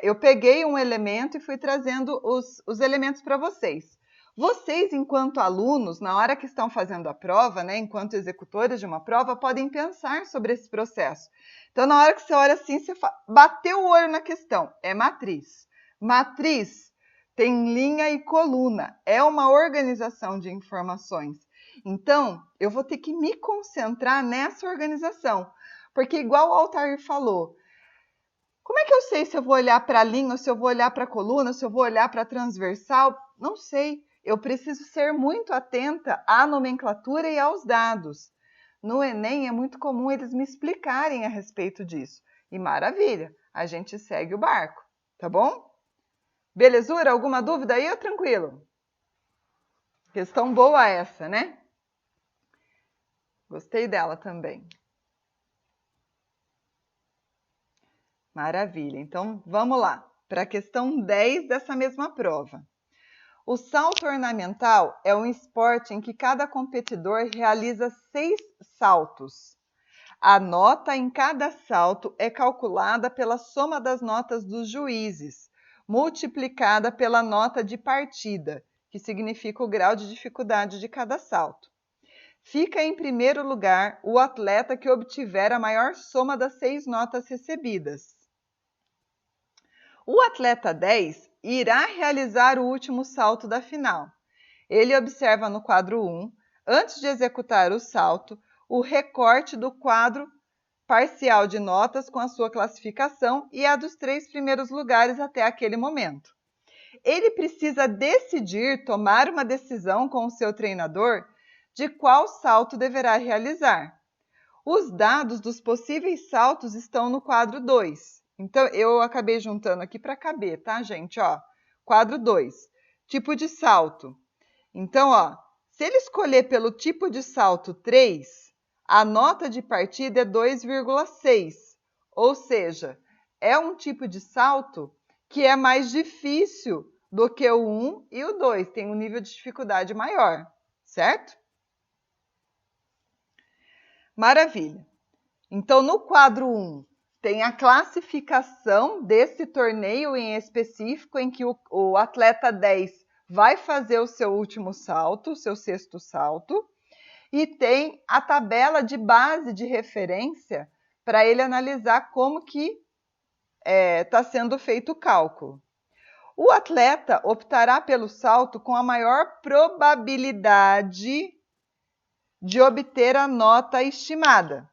eu peguei um elemento e fui trazendo os elementos para vocês. Vocês, enquanto alunos, na hora que estão fazendo a prova, né, enquanto executores de uma prova, podem pensar sobre esse processo. Então, na hora que você olha assim, você bateu o olho na questão, é matriz. Matriz tem linha e coluna, é uma organização de informações. Então, eu vou ter que me concentrar nessa organização, porque igual o Altair falou, como é que eu sei se eu vou olhar para a linha, ou se eu vou olhar para a coluna, ou se eu vou olhar para a transversal? Não sei. Eu preciso ser muito atenta à nomenclatura e aos dados. No Enem é muito comum eles me explicarem a respeito disso. E maravilha, a gente segue o barco, tá bom? Belezura? Alguma dúvida aí ou tranquilo? Questão boa essa, né? Gostei dela também. Maravilha. Então, vamos lá para a questão 10 dessa mesma prova. O salto ornamental é um esporte em que cada competidor realiza 6 saltos. A nota em cada salto é calculada pela soma das notas dos juízes, multiplicada pela nota de partida, que significa o grau de dificuldade de cada salto. Fica em primeiro lugar o atleta que obtiver a maior soma das 6 notas recebidas. O atleta 10 irá realizar o último salto da final. Ele observa no quadro 1, antes de executar o salto, o recorte do quadro parcial de notas com a sua classificação e a dos 3 primeiros lugares até aquele momento. Ele precisa tomar uma decisão com o seu treinador de qual salto deverá realizar. Os dados dos possíveis saltos estão no quadro 2. Então, eu acabei juntando aqui para caber, tá, gente? Ó, quadro 2, tipo de salto. Então, ó, se ele escolher pelo tipo de salto 3, a nota de partida é 2,6. Ou seja, é um tipo de salto que é mais difícil do que o 1 e o 2. Tem um nível de dificuldade maior, certo? Maravilha. Então, no quadro 1, tem a classificação desse torneio em específico, em que o atleta 10 vai fazer o seu último salto, o seu 6º salto, e tem a tabela de base de referência para ele analisar como que está sendo feito o cálculo. O atleta optará pelo salto com a maior probabilidade de obter a nota estimada,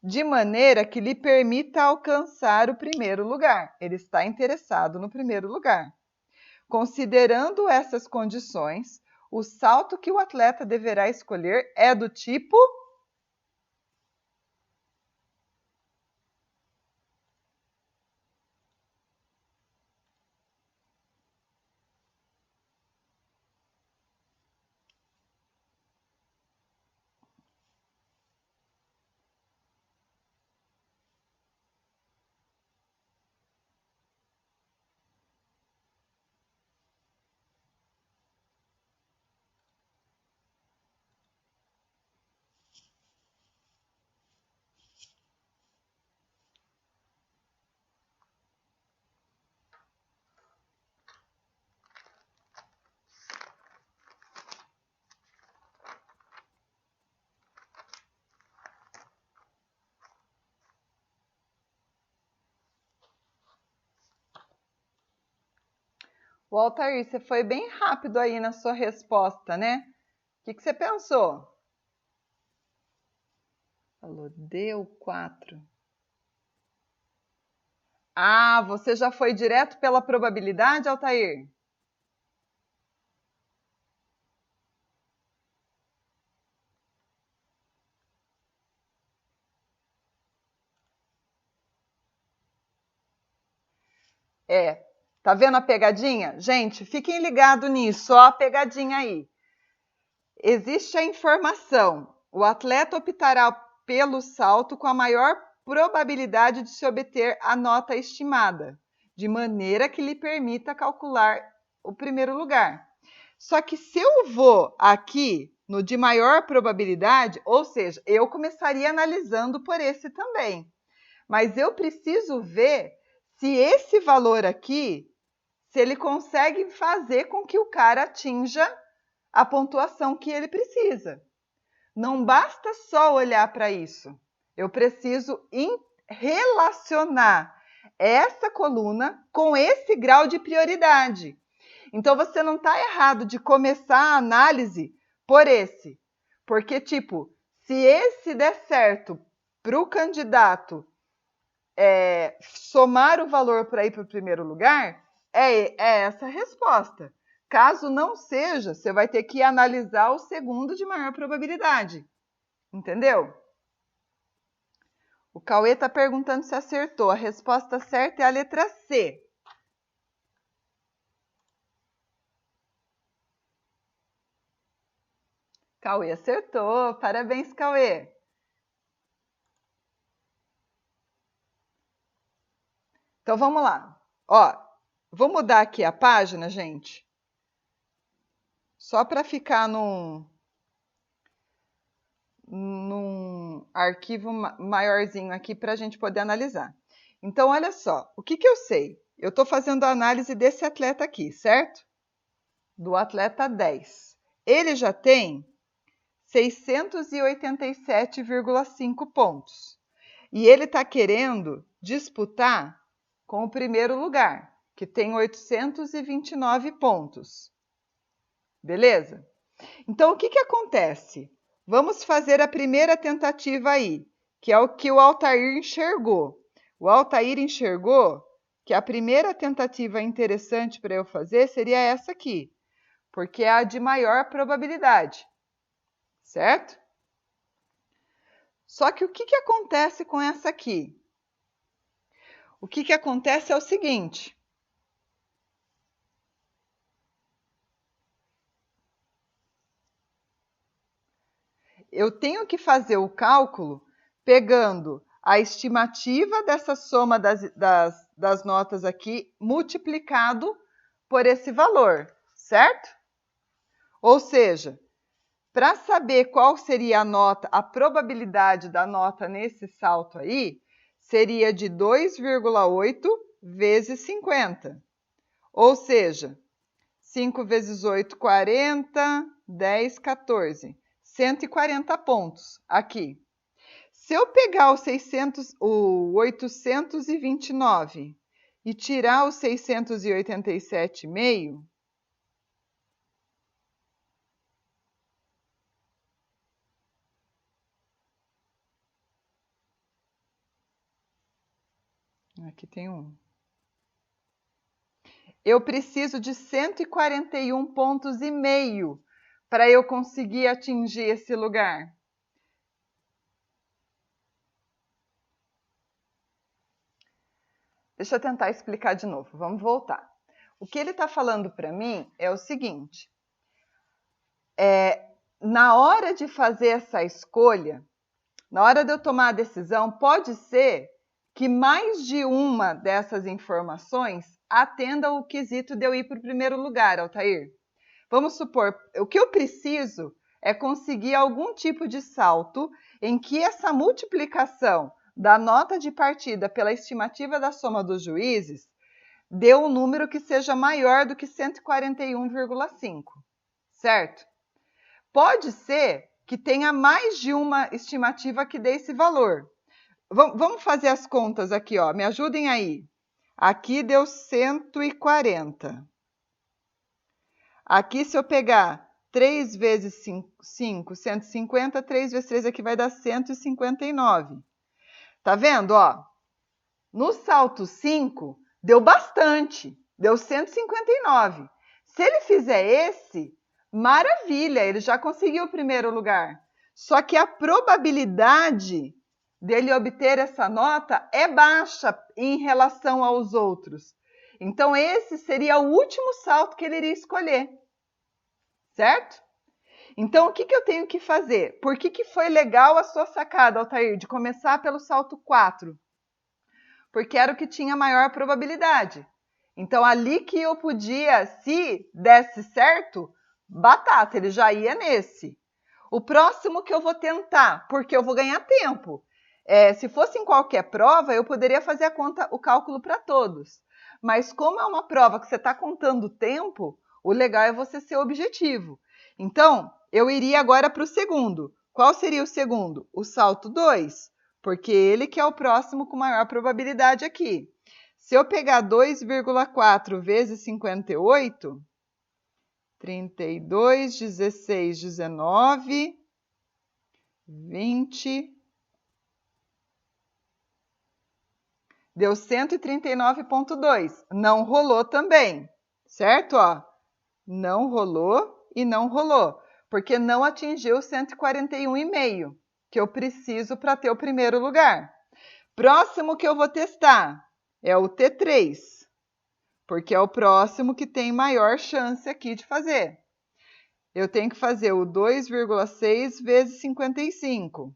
de maneira que lhe permita alcançar o primeiro lugar. Ele está interessado no primeiro lugar. Considerando essas condições, o salto que o atleta deverá escolher é do tipo... O Altair, você foi bem rápido aí na sua resposta, né? O que você pensou? Falou, deu 4. Ah, você já foi direto pela probabilidade, Altair? Tá vendo a pegadinha? Gente, fiquem ligados nisso, ó a pegadinha aí. Existe a informação. O atleta optará pelo salto com a maior probabilidade de se obter a nota estimada, de maneira que lhe permita calcular o primeiro lugar. Só que se eu vou aqui no de maior probabilidade, ou seja, eu começaria analisando por esse também. Mas eu preciso ver se esse valor aqui, se ele consegue fazer com que o cara atinja a pontuação que ele precisa. Não basta só olhar para isso. Eu preciso relacionar essa coluna com esse grau de prioridade. Então, você não está errado de começar a análise por esse. Porque, tipo, se esse der certo para o candidato somar o valor para ir para o primeiro lugar, é essa a resposta. Caso não seja, você vai ter que analisar o segundo de maior probabilidade. Entendeu? O Cauê está perguntando se acertou. A resposta certa é a letra C. Cauê acertou. Parabéns, Cauê. Então, vamos lá. Ó, vou mudar aqui a página, gente. Só para ficar num arquivo maiorzinho aqui para a gente poder analisar. Então, olha só. O que eu sei? Eu estou fazendo a análise desse atleta aqui, certo? Do atleta 10. Ele já tem 687,5 pontos. E ele está querendo disputar com o primeiro lugar, que tem 829 pontos. Beleza? Então, o que acontece? Vamos fazer a primeira tentativa aí, que é o que o Altair enxergou. O Altair enxergou que a primeira tentativa interessante para eu fazer seria essa aqui, porque é a de maior probabilidade. Certo? Só que o que acontece com essa aqui? O que acontece é o seguinte. Eu tenho que fazer o cálculo pegando a estimativa dessa soma das notas aqui multiplicado por esse valor, certo? Ou seja, para saber qual seria a nota, a probabilidade da nota nesse salto aí, seria de 2,8 vezes 50. Ou seja, 5 vezes 8, 40, 10, 14. 140 pontos aqui. Se eu pegar o 829 e tirar o 687,5, aqui tem um. Eu preciso de 141,5 pontos para eu conseguir atingir esse lugar. Deixa eu tentar explicar de novo. Vamos voltar. O que ele está falando para mim é o seguinte. Na hora de fazer essa escolha, na hora de eu tomar a decisão, pode ser que mais de uma dessas informações atenda o quesito de eu ir para o primeiro lugar, Altair. Vamos supor, o que eu preciso é conseguir algum tipo de salto em que essa multiplicação da nota de partida pela estimativa da soma dos juízes dê um número que seja maior do que 141,5, certo? Pode ser que tenha mais de uma estimativa que dê esse valor. Vamos fazer as contas aqui, ó. Me ajudem aí. Aqui deu 140. Aqui, se eu pegar 3 vezes 5, 150, 3 vezes 3 aqui vai dar 159. Tá vendo, ó? No salto 5, deu bastante. Deu 159. Se ele fizer esse, maravilha, ele já conseguiu o primeiro lugar. Só que a probabilidade dele obter essa nota é baixa em relação aos outros. Então, esse seria o último salto que ele iria escolher, certo? Então, o que eu tenho que fazer? Por que foi legal a sua sacada, Altair, de começar pelo salto 4? Porque era o que tinha maior probabilidade. Então, ali que eu podia, se desse certo, batata, ele já ia nesse. O próximo que eu vou tentar, porque eu vou ganhar tempo. Se fosse em qualquer prova, eu poderia fazer o cálculo para todos. Mas como é uma prova que você está contando o tempo, o legal é você ser objetivo. Então, eu iria agora para o segundo. Qual seria o segundo? O salto 2, porque ele que é o próximo com maior probabilidade aqui. Se eu pegar 2,4 vezes 58, 32, 16, 19, 20... Deu 139,2. Não rolou também, certo? Ó, não rolou e não rolou, porque não atingiu 141,5, que eu preciso para ter o primeiro lugar. Próximo que eu vou testar é o T3, porque é o próximo que tem maior chance aqui de fazer. Eu tenho que fazer o 2,6 vezes 55.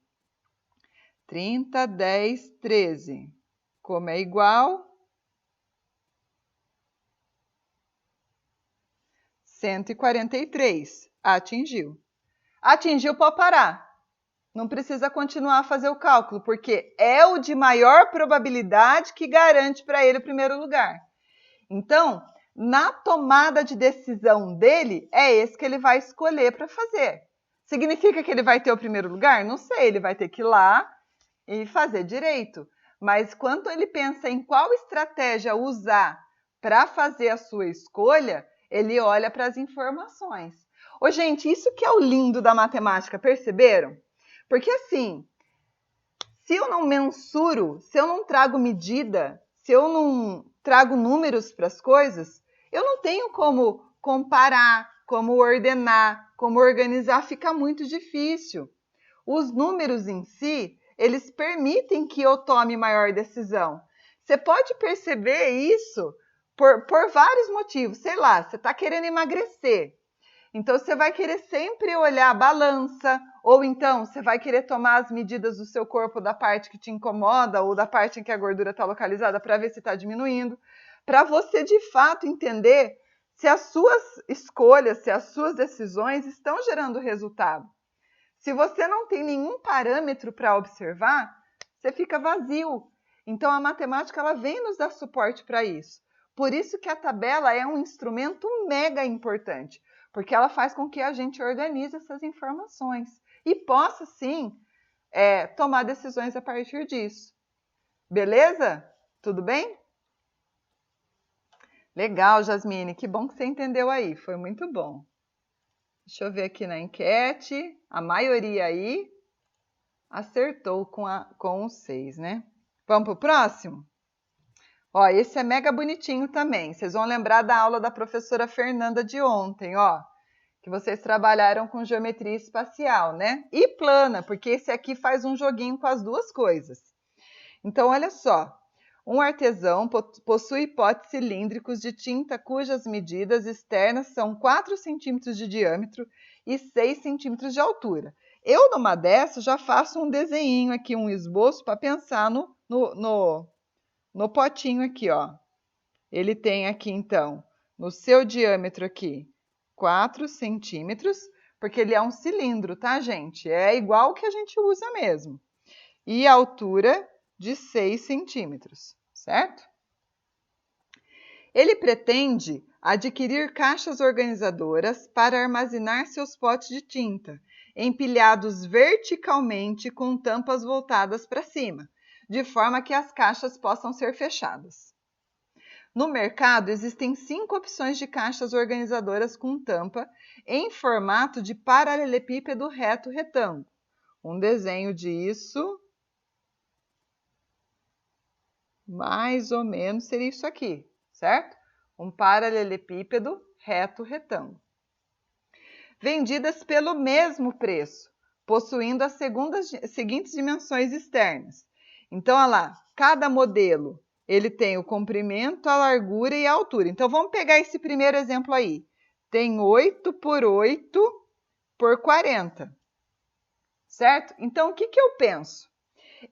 30, 10, 13. Como é igual? 143. Atingiu. Atingiu, pode parar. Não precisa continuar a fazer o cálculo, porque é o de maior probabilidade que garante para ele o primeiro lugar. Então, na tomada de decisão dele, é esse que ele vai escolher para fazer. Significa que ele vai ter o primeiro lugar? Não sei, ele vai ter que ir lá e fazer direito. Mas quando ele pensa em qual estratégia usar para fazer a sua escolha, ele olha para as informações. Ô, gente, isso que é o lindo da matemática, perceberam? Porque assim, se eu não mensuro, se eu não trago medida, se eu não trago números para as coisas, eu não tenho como comparar, como ordenar, como organizar, fica muito difícil. Os números em si, eles permitem que eu tome maior decisão. Você pode perceber isso por vários motivos. Sei lá, você está querendo emagrecer. Então, você vai querer sempre olhar a balança, ou então você vai querer tomar as medidas do seu corpo da parte que te incomoda ou da parte em que a gordura está localizada para ver se está diminuindo, para você de fato entender se as suas escolhas, se as suas decisões estão gerando resultado. Se você não tem nenhum parâmetro para observar, você fica vazio. Então, a matemática ela vem nos dar suporte para isso. Por isso que a tabela é um instrumento mega importante, porque ela faz com que a gente organize essas informações e possa, sim, tomar decisões a partir disso. Beleza? Tudo bem? Legal, Jasmine. Que bom que você entendeu aí. Foi muito bom. Deixa eu ver aqui na enquete. A maioria aí acertou com o 6, né? Vamos para o próximo? Ó, esse é mega bonitinho também. Vocês vão lembrar da aula da professora Fernanda de ontem, ó. Que vocês trabalharam com geometria espacial, né? E plana, porque esse aqui faz um joguinho com as duas coisas. Então, olha só. Um artesão possui potes cilíndricos de tinta cujas medidas externas são 4 centímetros de diâmetro e 6 centímetros de altura. Eu, numa dessas, já faço um desenho aqui, um esboço para pensar no potinho aqui, ó. Ele tem aqui, então, no seu diâmetro aqui, 4 centímetros, porque ele é um cilindro, tá, gente? É igual que a gente usa mesmo. E a altura de 6 centímetros, certo? Ele pretende adquirir caixas organizadoras para armazenar seus potes de tinta, empilhados verticalmente com tampas voltadas para cima, de forma que as caixas possam ser fechadas. No mercado, existem 5 opções de caixas organizadoras com tampa em formato de paralelepípedo reto retângulo. Um desenho disso, mais ou menos, seria isso aqui, certo? Um paralelepípedo reto retângulo. Vendidas pelo mesmo preço, possuindo as seguintes dimensões externas. Então, olha lá, cada modelo ele tem o comprimento, a largura e a altura. Então, vamos pegar esse primeiro exemplo aí. Tem 8 por 8 por 40, certo? Então, o que eu penso?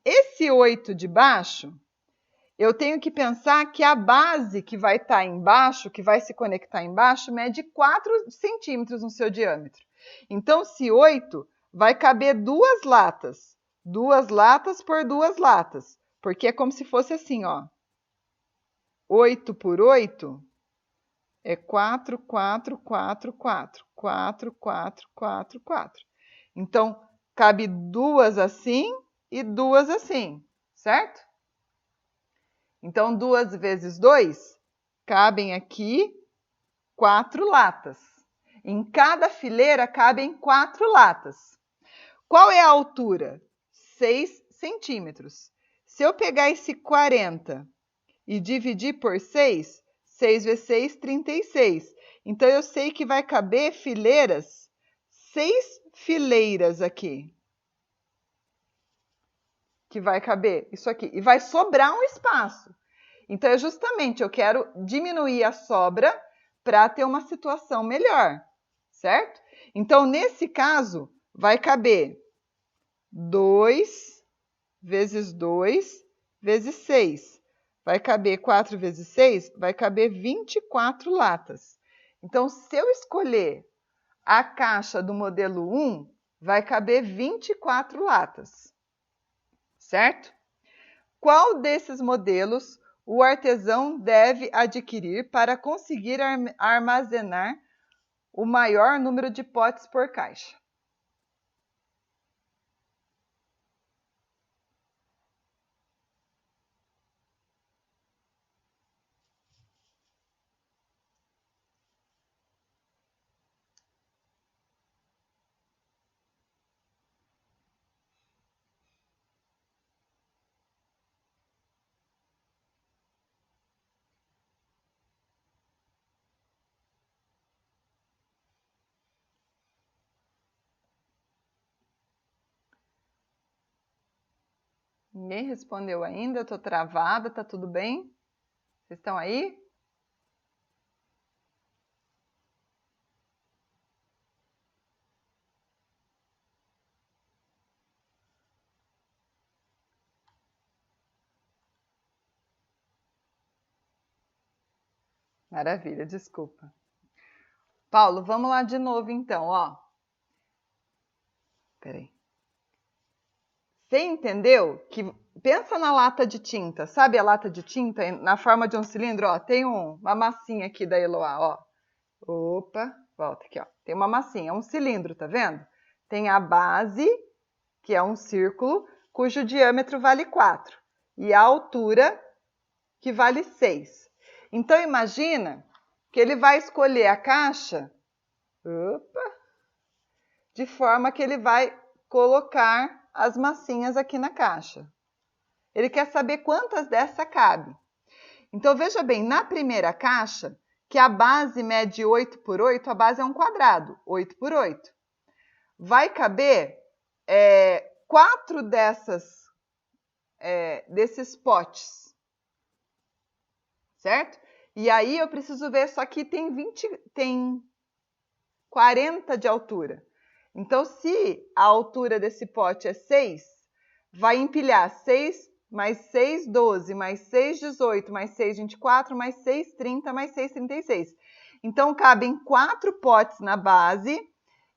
Esse 8 de baixo, eu tenho que pensar que a base que vai estar embaixo, que vai se conectar embaixo, mede 4 centímetros no seu diâmetro. Então, se 8 vai caber 2 latas. 2 latas por 2 latas. Porque é como se fosse assim, ó. 8 por 8 é 4, 4, 4, 4. 4, 4, 4, 4. Então, cabe 2 assim e 2 assim, certo? Então, 2 vezes 2, cabem aqui 4 latas. Em cada fileira cabem 4 latas. Qual é a altura? 6 centímetros. Se eu pegar esse 40 e dividir por 6, 6 vezes 6, 36. Então, eu sei que vai caber fileiras, 6 fileiras aqui. Que vai caber isso aqui. E vai sobrar um espaço. Então, é justamente, eu quero diminuir a sobra para ter uma situação melhor, certo? Então, nesse caso, vai caber 2 vezes 2 vezes 6. Vai caber 4 vezes 6, vai caber 24 latas. Então, se eu escolher a caixa do modelo 1, vai caber 24 latas, certo? Qual desses modelos o artesão deve adquirir para conseguir armazenar o maior número de potes por caixa? Ninguém respondeu ainda, eu estou travada, tá tudo bem? Vocês estão aí? Maravilha, desculpa. Paulo, vamos lá de novo então, ó. Peraí. Você entendeu que pensa na lata de tinta, sabe a lata de tinta na forma de um cilindro? Ó, tem uma massinha aqui da Eloá, ó. Opa, volta aqui, ó. Tem uma massinha, é um cilindro, tá vendo? Tem a base, que é um círculo, cujo diâmetro vale 4, e a altura, que vale 6. Então, imagina que ele vai escolher a caixa, de forma que ele vai colocar as massinhas aqui na caixa. Ele quer saber quantas dessa cabe. Então, veja bem, na primeira caixa, que a base mede 8 por 8, a base é um quadrado, 8 por 8. Vai caber 4 desses potes, certo? E aí eu preciso ver, só que tem 40 de altura. Então, se a altura desse pote é 6, vai empilhar 6 mais 6, 12, mais 6, 18, mais 6, 24, mais 6, 30, mais 6, 36. Então, cabem 4 potes na base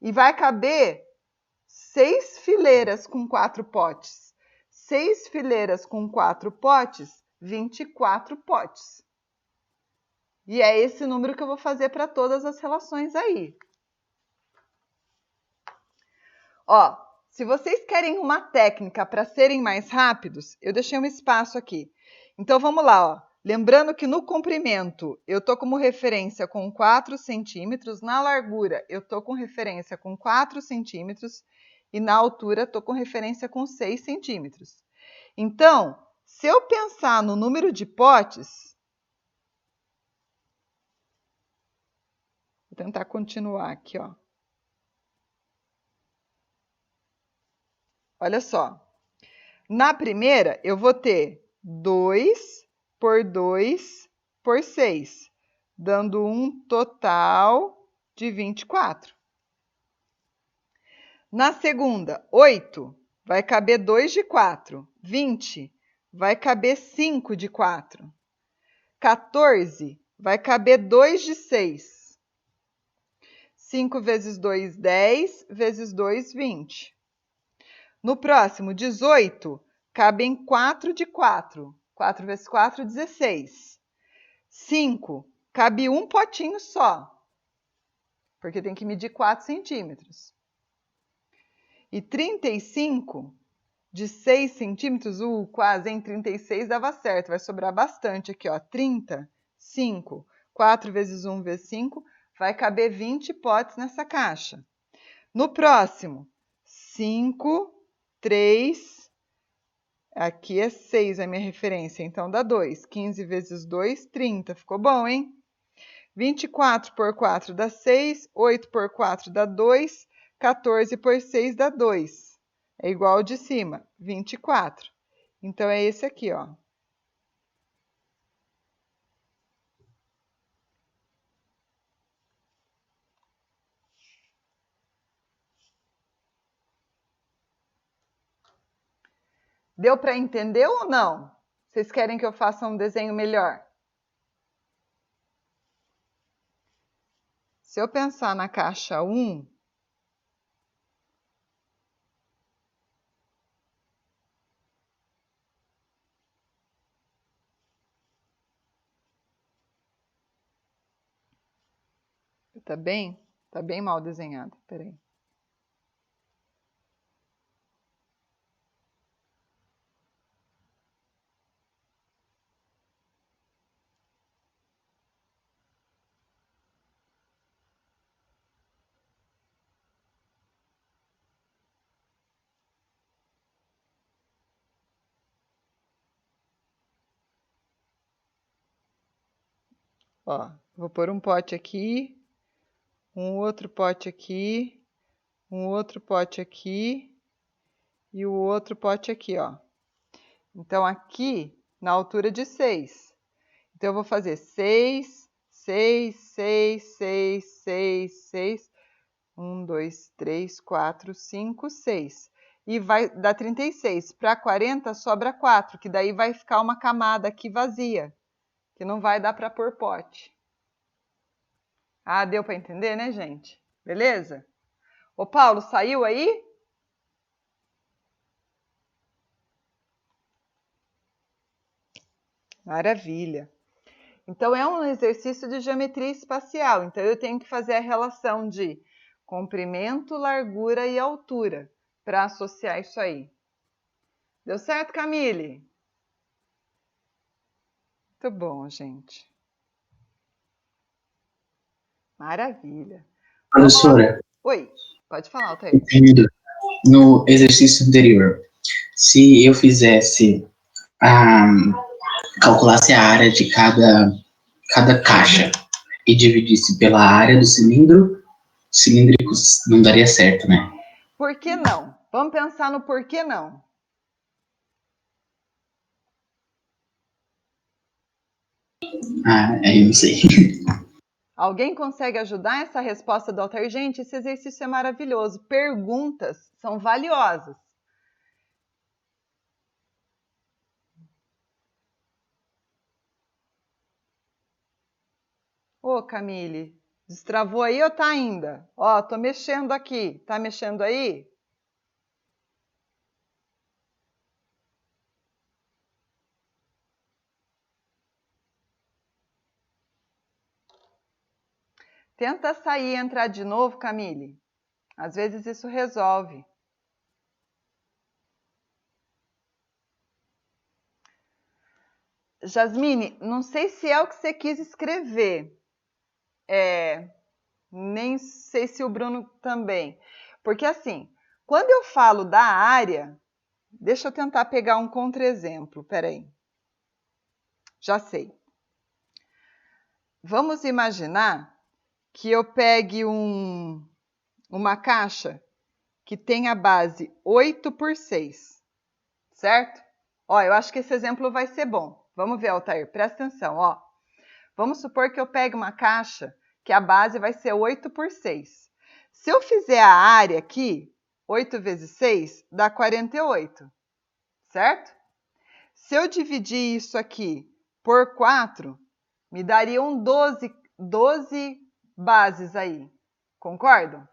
e vai caber 6 fileiras com 4 potes. 6 fileiras com 4 potes, 24 potes. E é esse número que eu vou fazer para todas as relações aí. Ó, se vocês querem uma técnica para serem mais rápidos, eu deixei um espaço aqui. Então, vamos lá, ó. Lembrando que no comprimento, eu estou como referência com 4 centímetros, na largura, eu estou com referência com 4 centímetros e na altura, estou com referência com 6 centímetros. Então, se eu pensar no número de potes, vou tentar continuar aqui, ó. Olha só, na primeira eu vou ter 2 por 2 por 6, dando um total de 24. Na segunda, 8 vai caber 2 de 4. 20 vai caber 5 de 4. 14 vai caber 2 de 6. 5 vezes 2, 10, vezes 2, 20. No próximo, 18, cabem 4 de 4. 4 vezes 4, 16. 5, cabe um potinho só, porque tem que medir 4 centímetros. E 35, de 6 centímetros, quase, em 36 dava certo, vai sobrar bastante aqui, ó. 30, 5, 4 vezes 1 vezes 5, vai caber 20 potes nessa caixa. No próximo, 5, 3, aqui é 6 a minha referência, então dá 2. 15 vezes 2, 30. Ficou bom, hein? 24 por 4 dá 6, 8 por 4 dá 2, 14 por 6 dá 2. É igual ao de cima, 24. Então, é esse aqui, ó. Deu para entender ou não? Vocês querem que eu faça um desenho melhor? Se eu pensar na caixa 1, tá bem? Tá bem mal desenhado. Peraí. Ó, vou pôr um pote aqui, um outro pote aqui, um outro pote aqui e o outro pote aqui, ó. Então, aqui, na altura de 6. Então, eu vou fazer 6, 6, 6, 6, 6, 6. 1, 2, 3, 4, 5, 6. E vai dar 36. Para 40, sobra 4, que daí vai ficar uma camada aqui vazia, que não vai dar para pôr pote. Ah, deu para entender, né, gente? Beleza? Ô, Paulo, saiu aí? Maravilha. Então, é um exercício de geometria espacial. Então, eu tenho que fazer a relação de comprimento, largura e altura para associar isso aí. Deu certo, Camille? Muito bom, gente. Maravilha. Professora, Oi, pode falar, Altair. no exercício anterior, se eu fizesse calculasse a área de cada caixa e dividisse pela área do cilíndrico não daria certo, né? Por que não? Vamos pensar no por que não. Aí eu não sei. Alguém consegue ajudar essa resposta do Altair? Gente, esse exercício é maravilhoso. Perguntas são valiosas. Ô, Camille, destravou aí ou tá ainda? Ó, tô mexendo aqui. Tá mexendo aí? Tenta sair e entrar de novo, Camille. Às vezes isso resolve. Jasmine, não sei se é o que você quis escrever. Nem sei se o Bruno também. Porque assim, quando eu falo da área, deixa eu tentar pegar um contra-exemplo. Peraí. Já sei. Vamos imaginar que eu pegue uma caixa que tem a base 8 por 6, certo? Ó, eu acho que esse exemplo vai ser bom. Vamos ver, Altair, presta atenção, ó. Vamos supor que eu pegue uma caixa que a base vai ser 8 por 6. Se eu fizer a área aqui, 8 vezes 6 dá 48, certo? Se eu dividir isso aqui por 4, me dariam 12 bases aí, concordam?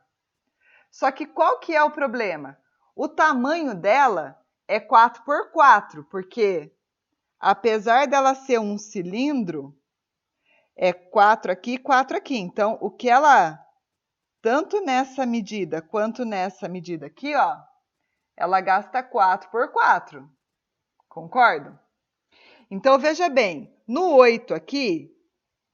Só que qual que é o problema? O tamanho dela é 4 por 4, porque apesar dela ser um cilindro, é 4 aqui e 4 aqui. Então, o que ela, tanto nessa medida quanto nessa medida aqui, ó, ela gasta 4 por 4. Concordo? Então, veja bem, no 8 aqui,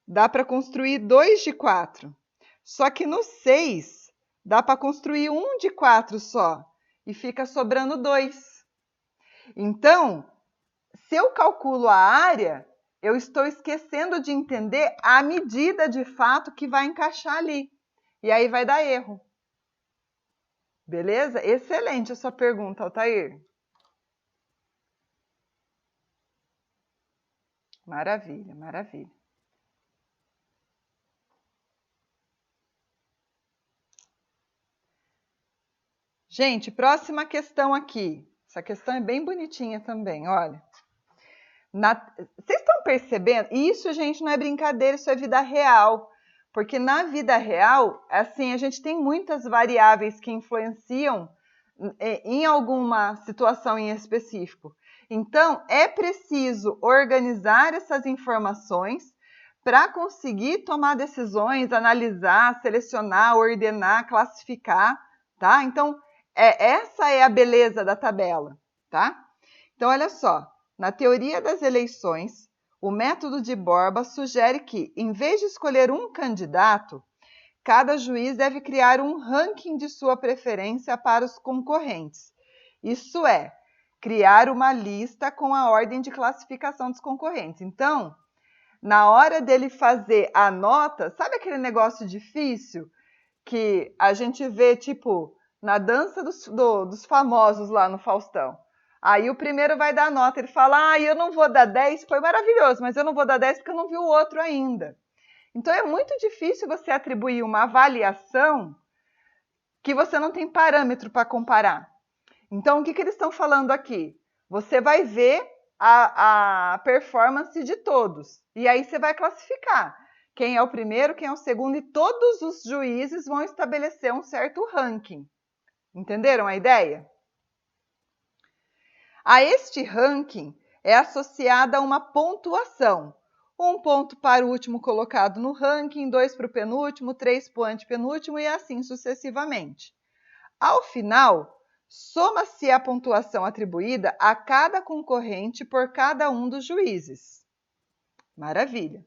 dá para construir 2 de 4. Só que no 6, dá para construir 1 de 4 só. E fica sobrando 2. Então, se eu calculo a área, eu estou esquecendo de entender a medida de fato que vai encaixar ali. E aí vai dar erro. Beleza? Excelente a sua pergunta, Altair. Maravilha, maravilha. Gente, próxima questão aqui. Essa questão é bem bonitinha também, olha. Vocês estão percebendo? Isso, gente, não é brincadeira, isso é vida real. Porque na vida real, assim, a gente tem muitas variáveis que influenciam em alguma situação em específico. Então, é preciso organizar essas informações para conseguir tomar decisões, analisar, selecionar, ordenar, classificar, tá? Então, essa é a beleza da tabela, tá? Então, olha só, na teoria das eleições, o método de Borba sugere que, em vez de escolher um candidato, cada juiz deve criar um ranking de sua preferência para os concorrentes. Isso é, criar uma lista com a ordem de classificação dos concorrentes. Então, na hora dele fazer a nota, sabe aquele negócio difícil que a gente vê, tipo, na dança dos famosos lá no Faustão? Aí o primeiro vai dar nota, ele fala, eu não vou dar 10, foi maravilhoso, mas eu não vou dar 10 porque eu não vi o outro ainda. Então, é muito difícil você atribuir uma avaliação que você não tem parâmetro para comparar. Então, o que eles estão falando aqui? Você vai ver a performance de todos. E aí você vai classificar quem é o primeiro, quem é o segundo, e todos os juízes vão estabelecer um certo ranking. Entenderam a ideia? A este ranking é associada uma pontuação. 1 ponto para o último colocado no ranking, 2 para o penúltimo, 3 para o antepenúltimo e assim sucessivamente. Ao final, soma-se a pontuação atribuída a cada concorrente por cada um dos juízes. Maravilha!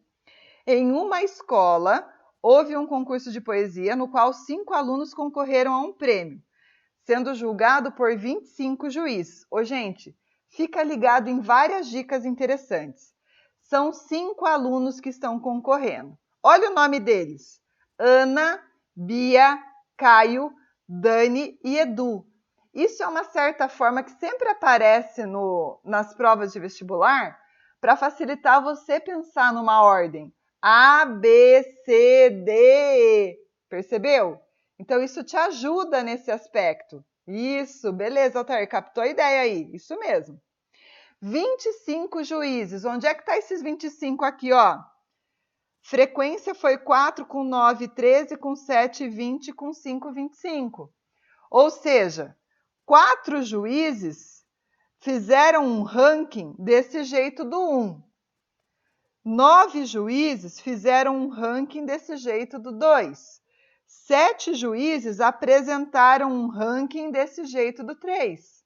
Em uma escola, houve um concurso de poesia no qual 5 alunos concorreram a um prêmio, sendo julgado por 25 juízes. Gente, fica ligado em várias dicas interessantes. São 5 alunos que estão concorrendo. Olha o nome deles: Ana, Bia, Caio, Dani e Edu. Isso é uma certa forma que sempre aparece nas provas de vestibular para facilitar você pensar numa ordem. A, B, C, D, E. Percebeu? Então, isso te ajuda nesse aspecto. Isso, beleza, Altair, captou a ideia aí. Isso mesmo. 25 juízes. Onde é que está esses 25 aqui, ó? Frequência foi 4 com 9, 13, com 7, 20, com 5, 25. Ou seja, 4 juízes fizeram um ranking desse jeito do 1. 9 juízes fizeram um ranking desse jeito do 2. 7 juízes apresentaram um ranking desse jeito do 3.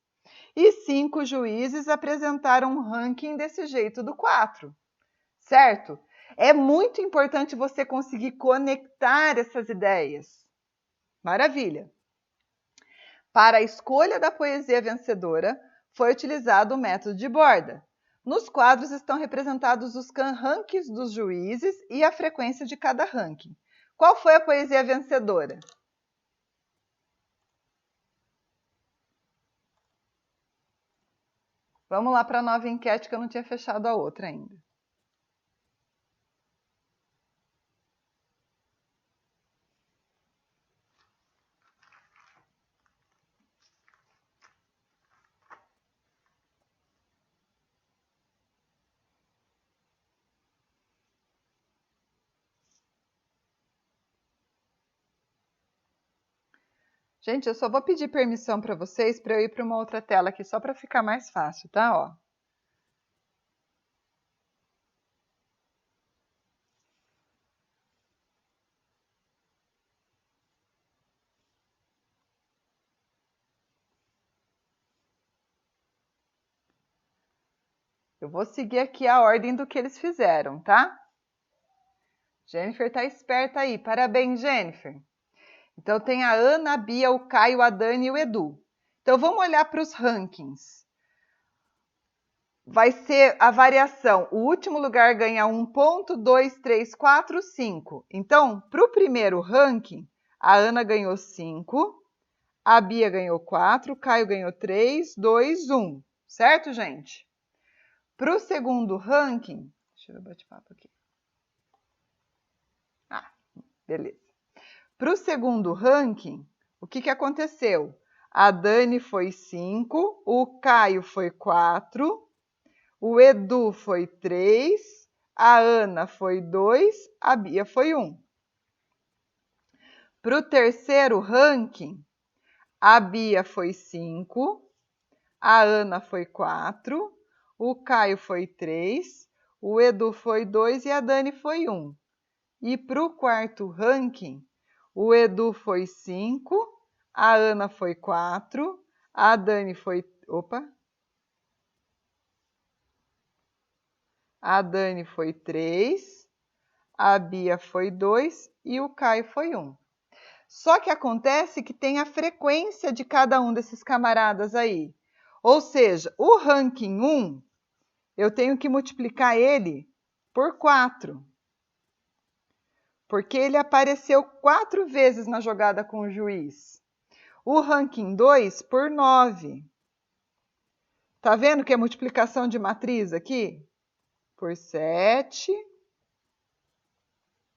E 5 juízes apresentaram um ranking desse jeito do 4. Certo? É muito importante você conseguir conectar essas ideias. Maravilha! Para a escolha da poesia vencedora, foi utilizado o método de Borda. Nos quadros estão representados os rankings dos juízes e a frequência de cada ranking. Qual foi a poesia vencedora? Vamos lá para a nova enquete que eu não tinha fechado a outra ainda. Gente, eu só vou pedir permissão para vocês para eu ir para uma outra tela aqui, só para ficar mais fácil, tá? Ó. Eu vou seguir aqui a ordem do que eles fizeram, tá? Jennifer tá esperta aí. Parabéns, Jennifer. Então, tem a Ana, a Bia, o Caio, a Dani e o Edu. Então, vamos olhar para os rankings. Vai ser a variação. O último lugar ganha 1 ponto, 2, 3, 4, 5. Então, para o primeiro ranking, a Ana ganhou 5, a Bia ganhou 4, o Caio ganhou 3, 2, 1. Certo, gente? Para o segundo ranking... Deixa eu ver o bate-papo aqui. Beleza. Para o segundo ranking, o que aconteceu? A Dani foi 5, o Caio foi 4, o Edu foi 3, a Ana foi 2, a Bia foi 1. Para o terceiro ranking, a Bia foi 5, a Ana foi 4, o Caio foi 3, o Edu foi 2 e a Dani foi 1. E para o quarto ranking, o Edu foi 5, a Ana foi 4, a Dani foi... A Dani foi 3, a Bia foi 2 e o Caio foi 1. Só que acontece que tem a frequência de cada um desses camaradas aí. Ou seja, o ranking 1, eu tenho que multiplicar ele por 4. Porque ele apareceu 4 vezes na jogada com o juiz. O ranking 2 por 9. Tá vendo que é multiplicação de matriz aqui? Por 7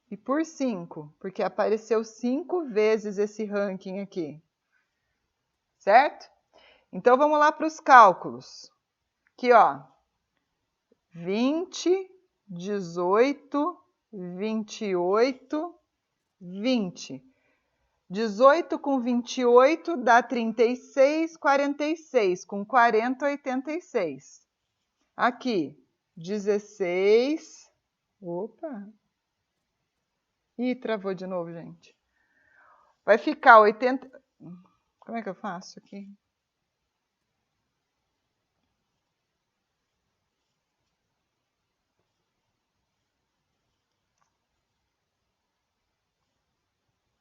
e por 5, porque apareceu 5 vezes esse ranking aqui. Certo? Então, vamos lá para os cálculos. Aqui, ó. 20, 18, 28, 20. 18 com 28 dá 36, 46. Com 40, 86. Aqui, 16. Opa! Ih, travou de novo, gente. Vai ficar 80... Como é que eu faço aqui?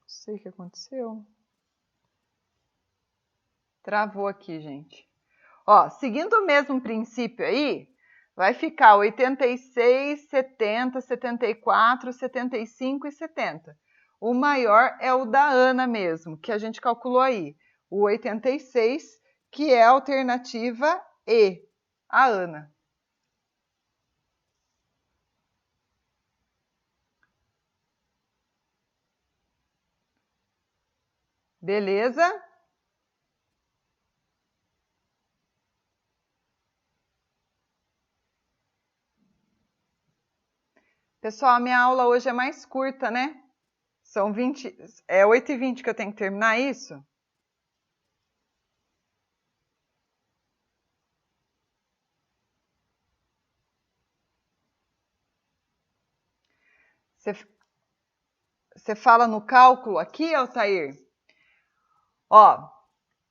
Não sei o que aconteceu. Travou aqui, gente. Ó, seguindo o mesmo princípio aí, vai ficar 86, 70, 74, 75 e 70. O maior é o da Ana mesmo, que a gente calculou aí. O 86, que é a alternativa E, a Ana. Beleza? Pessoal, a minha aula hoje é mais curta, né? São 20, é 8h20 que eu tenho que terminar isso? Você fala no cálculo aqui, Altair? Ó,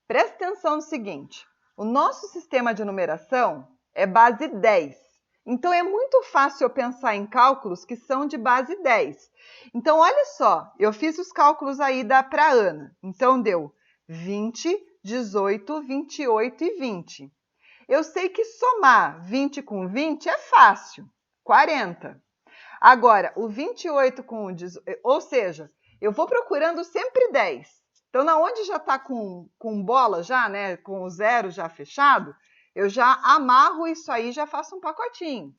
presta atenção no seguinte. O nosso sistema de numeração é base 10. Então, é muito fácil eu pensar em cálculos que são de base 10. Então, olha só, eu fiz os cálculos aí para a Ana. Então, deu 20, 18, 28 e 20. Eu sei que somar 20 com 20 é fácil, 40. Agora, o 28 com o 18, ou seja, eu vou procurando sempre 10. Então, na onde já está com bola já, né, com o zero já fechado, Eu já amarro isso aí, já faço um pacotinho.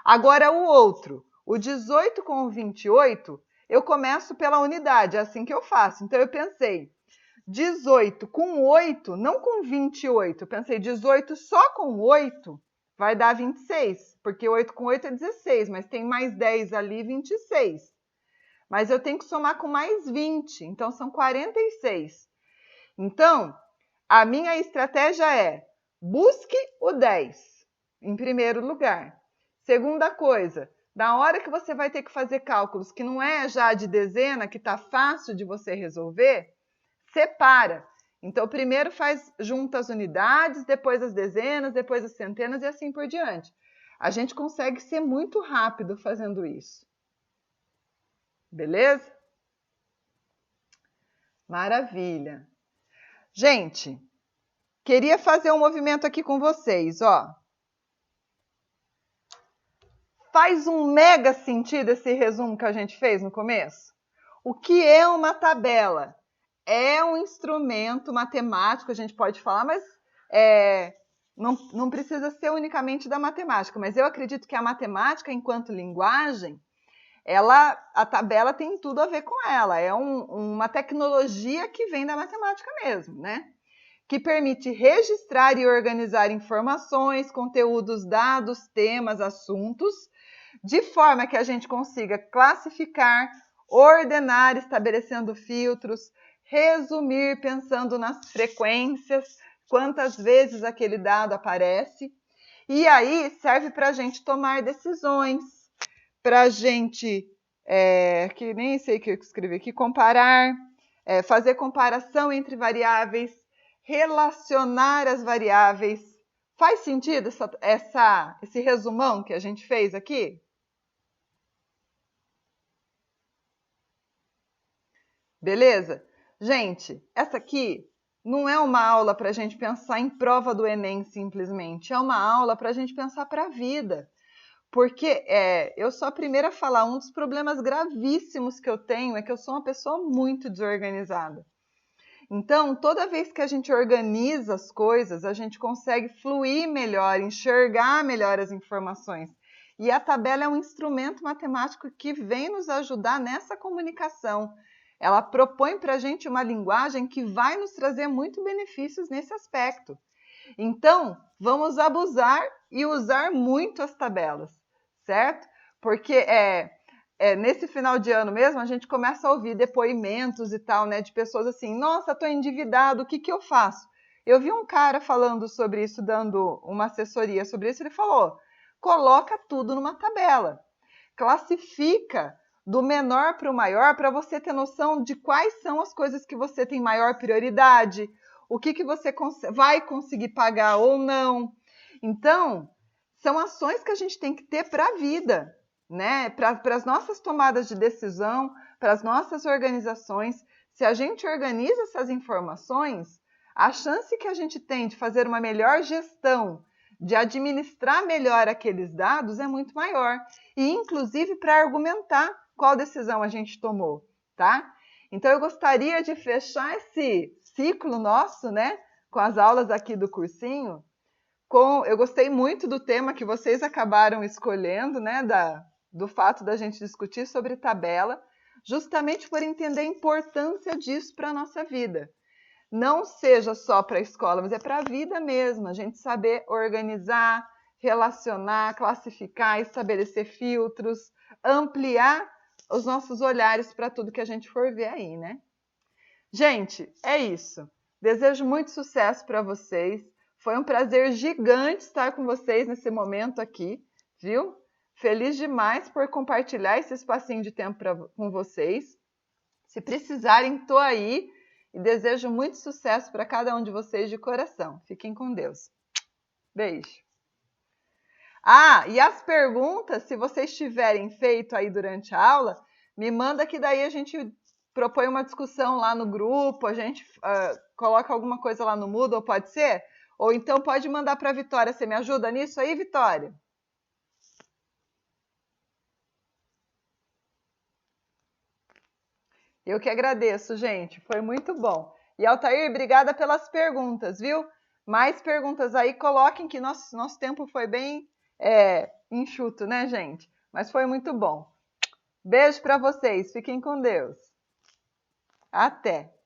Agora o outro, o 18 com o 28, eu começo pela unidade, é assim que eu faço. Então eu pensei, 18 com 8, não com 28. Eu pensei, 18 só com 8 vai dar 26, porque 8 com 8 é 16, mas tem mais 10 ali, 26. Mas eu tenho que somar com mais 20, então são 46. Então, a minha estratégia é, busque o 10, em primeiro lugar. Segunda coisa, na hora que você vai ter que fazer cálculos que não é já de dezena, que está fácil de você resolver, separa. Então, primeiro junta as unidades, depois as dezenas, depois as centenas e assim por diante. A gente consegue ser muito rápido fazendo isso. Beleza? Maravilha. Gente, queria fazer um movimento aqui com vocês, ó. Faz um mega sentido esse resumo que a gente fez no começo? O que é uma tabela? É um instrumento matemático, a gente pode falar, mas não precisa ser unicamente da matemática. Mas eu acredito que a matemática, enquanto linguagem, a tabela tem tudo a ver com ela. É uma tecnologia que vem da matemática mesmo, né? Que permite registrar e organizar informações, conteúdos, dados, temas, assuntos, de forma que a gente consiga classificar, ordenar, estabelecendo filtros, resumir, pensando nas frequências, quantas vezes aquele dado aparece. E aí serve para a gente tomar decisões, para a gente, que nem sei o que eu escrevi aqui, comparar, fazer comparação entre variáveis, relacionar as variáveis. Faz sentido esse resumão que a gente fez aqui? Beleza? Gente, essa aqui não é uma aula para a gente pensar em prova do Enem simplesmente, é uma aula para a gente pensar para a vida. Porque eu sou a primeira a falar, um dos problemas gravíssimos que eu tenho é que eu sou uma pessoa muito desorganizada. Então, toda vez que a gente organiza as coisas, a gente consegue fluir melhor, enxergar melhor as informações. E a tabela é um instrumento matemático que vem nos ajudar nessa comunicação. Ela propõe para a gente uma linguagem que vai nos trazer muito benefícios nesse aspecto. Então, vamos abusar e usar muito as tabelas, certo? Porque nesse final de ano mesmo, a gente começa a ouvir depoimentos e tal, né, de pessoas assim, nossa, estou endividado, o que eu faço? Eu vi um cara falando sobre isso, dando uma assessoria sobre isso, ele falou, coloca tudo numa tabela, classifica do menor para o maior para você ter noção de quais são as coisas que você tem maior prioridade, o que você vai conseguir pagar ou não. Então, são ações que a gente tem que ter para a vida, né? Para as nossas tomadas de decisão, para as nossas organizações. Se a gente organiza essas informações, a chance que a gente tem de fazer uma melhor gestão, de administrar melhor aqueles dados é muito maior. E, inclusive, para argumentar qual decisão a gente tomou, tá? Então, eu gostaria de fechar esse ciclo nosso, né? Com as aulas aqui do cursinho. Eu gostei muito do tema que vocês acabaram escolhendo, né? Do fato da gente discutir sobre tabela, justamente por entender a importância disso para a nossa vida. Não seja só para a escola, mas é para a vida mesmo. A gente saber organizar, relacionar, classificar, estabelecer filtros, ampliar os nossos olhares para tudo que a gente for ver aí, né? Gente, é isso. Desejo muito sucesso para vocês. Foi um prazer gigante estar com vocês nesse momento aqui, viu? Feliz demais por compartilhar esse espacinho de tempo com vocês. Se precisarem, estou aí e desejo muito sucesso para cada um de vocês de coração. Fiquem com Deus. Beijo. E as perguntas, se vocês tiverem feito aí durante a aula, me manda que daí a gente propõe uma discussão lá no grupo, a gente coloca alguma coisa lá no Moodle, pode ser? Ou então pode mandar para a Vitória. Você me ajuda nisso aí, Vitória? Eu que agradeço, gente. Foi muito bom. E, Altair, obrigada pelas perguntas, viu? Mais perguntas aí, coloquem que nosso tempo foi bem enxuto, né, gente? Mas foi muito bom. Beijo para vocês, fiquem com Deus. Até!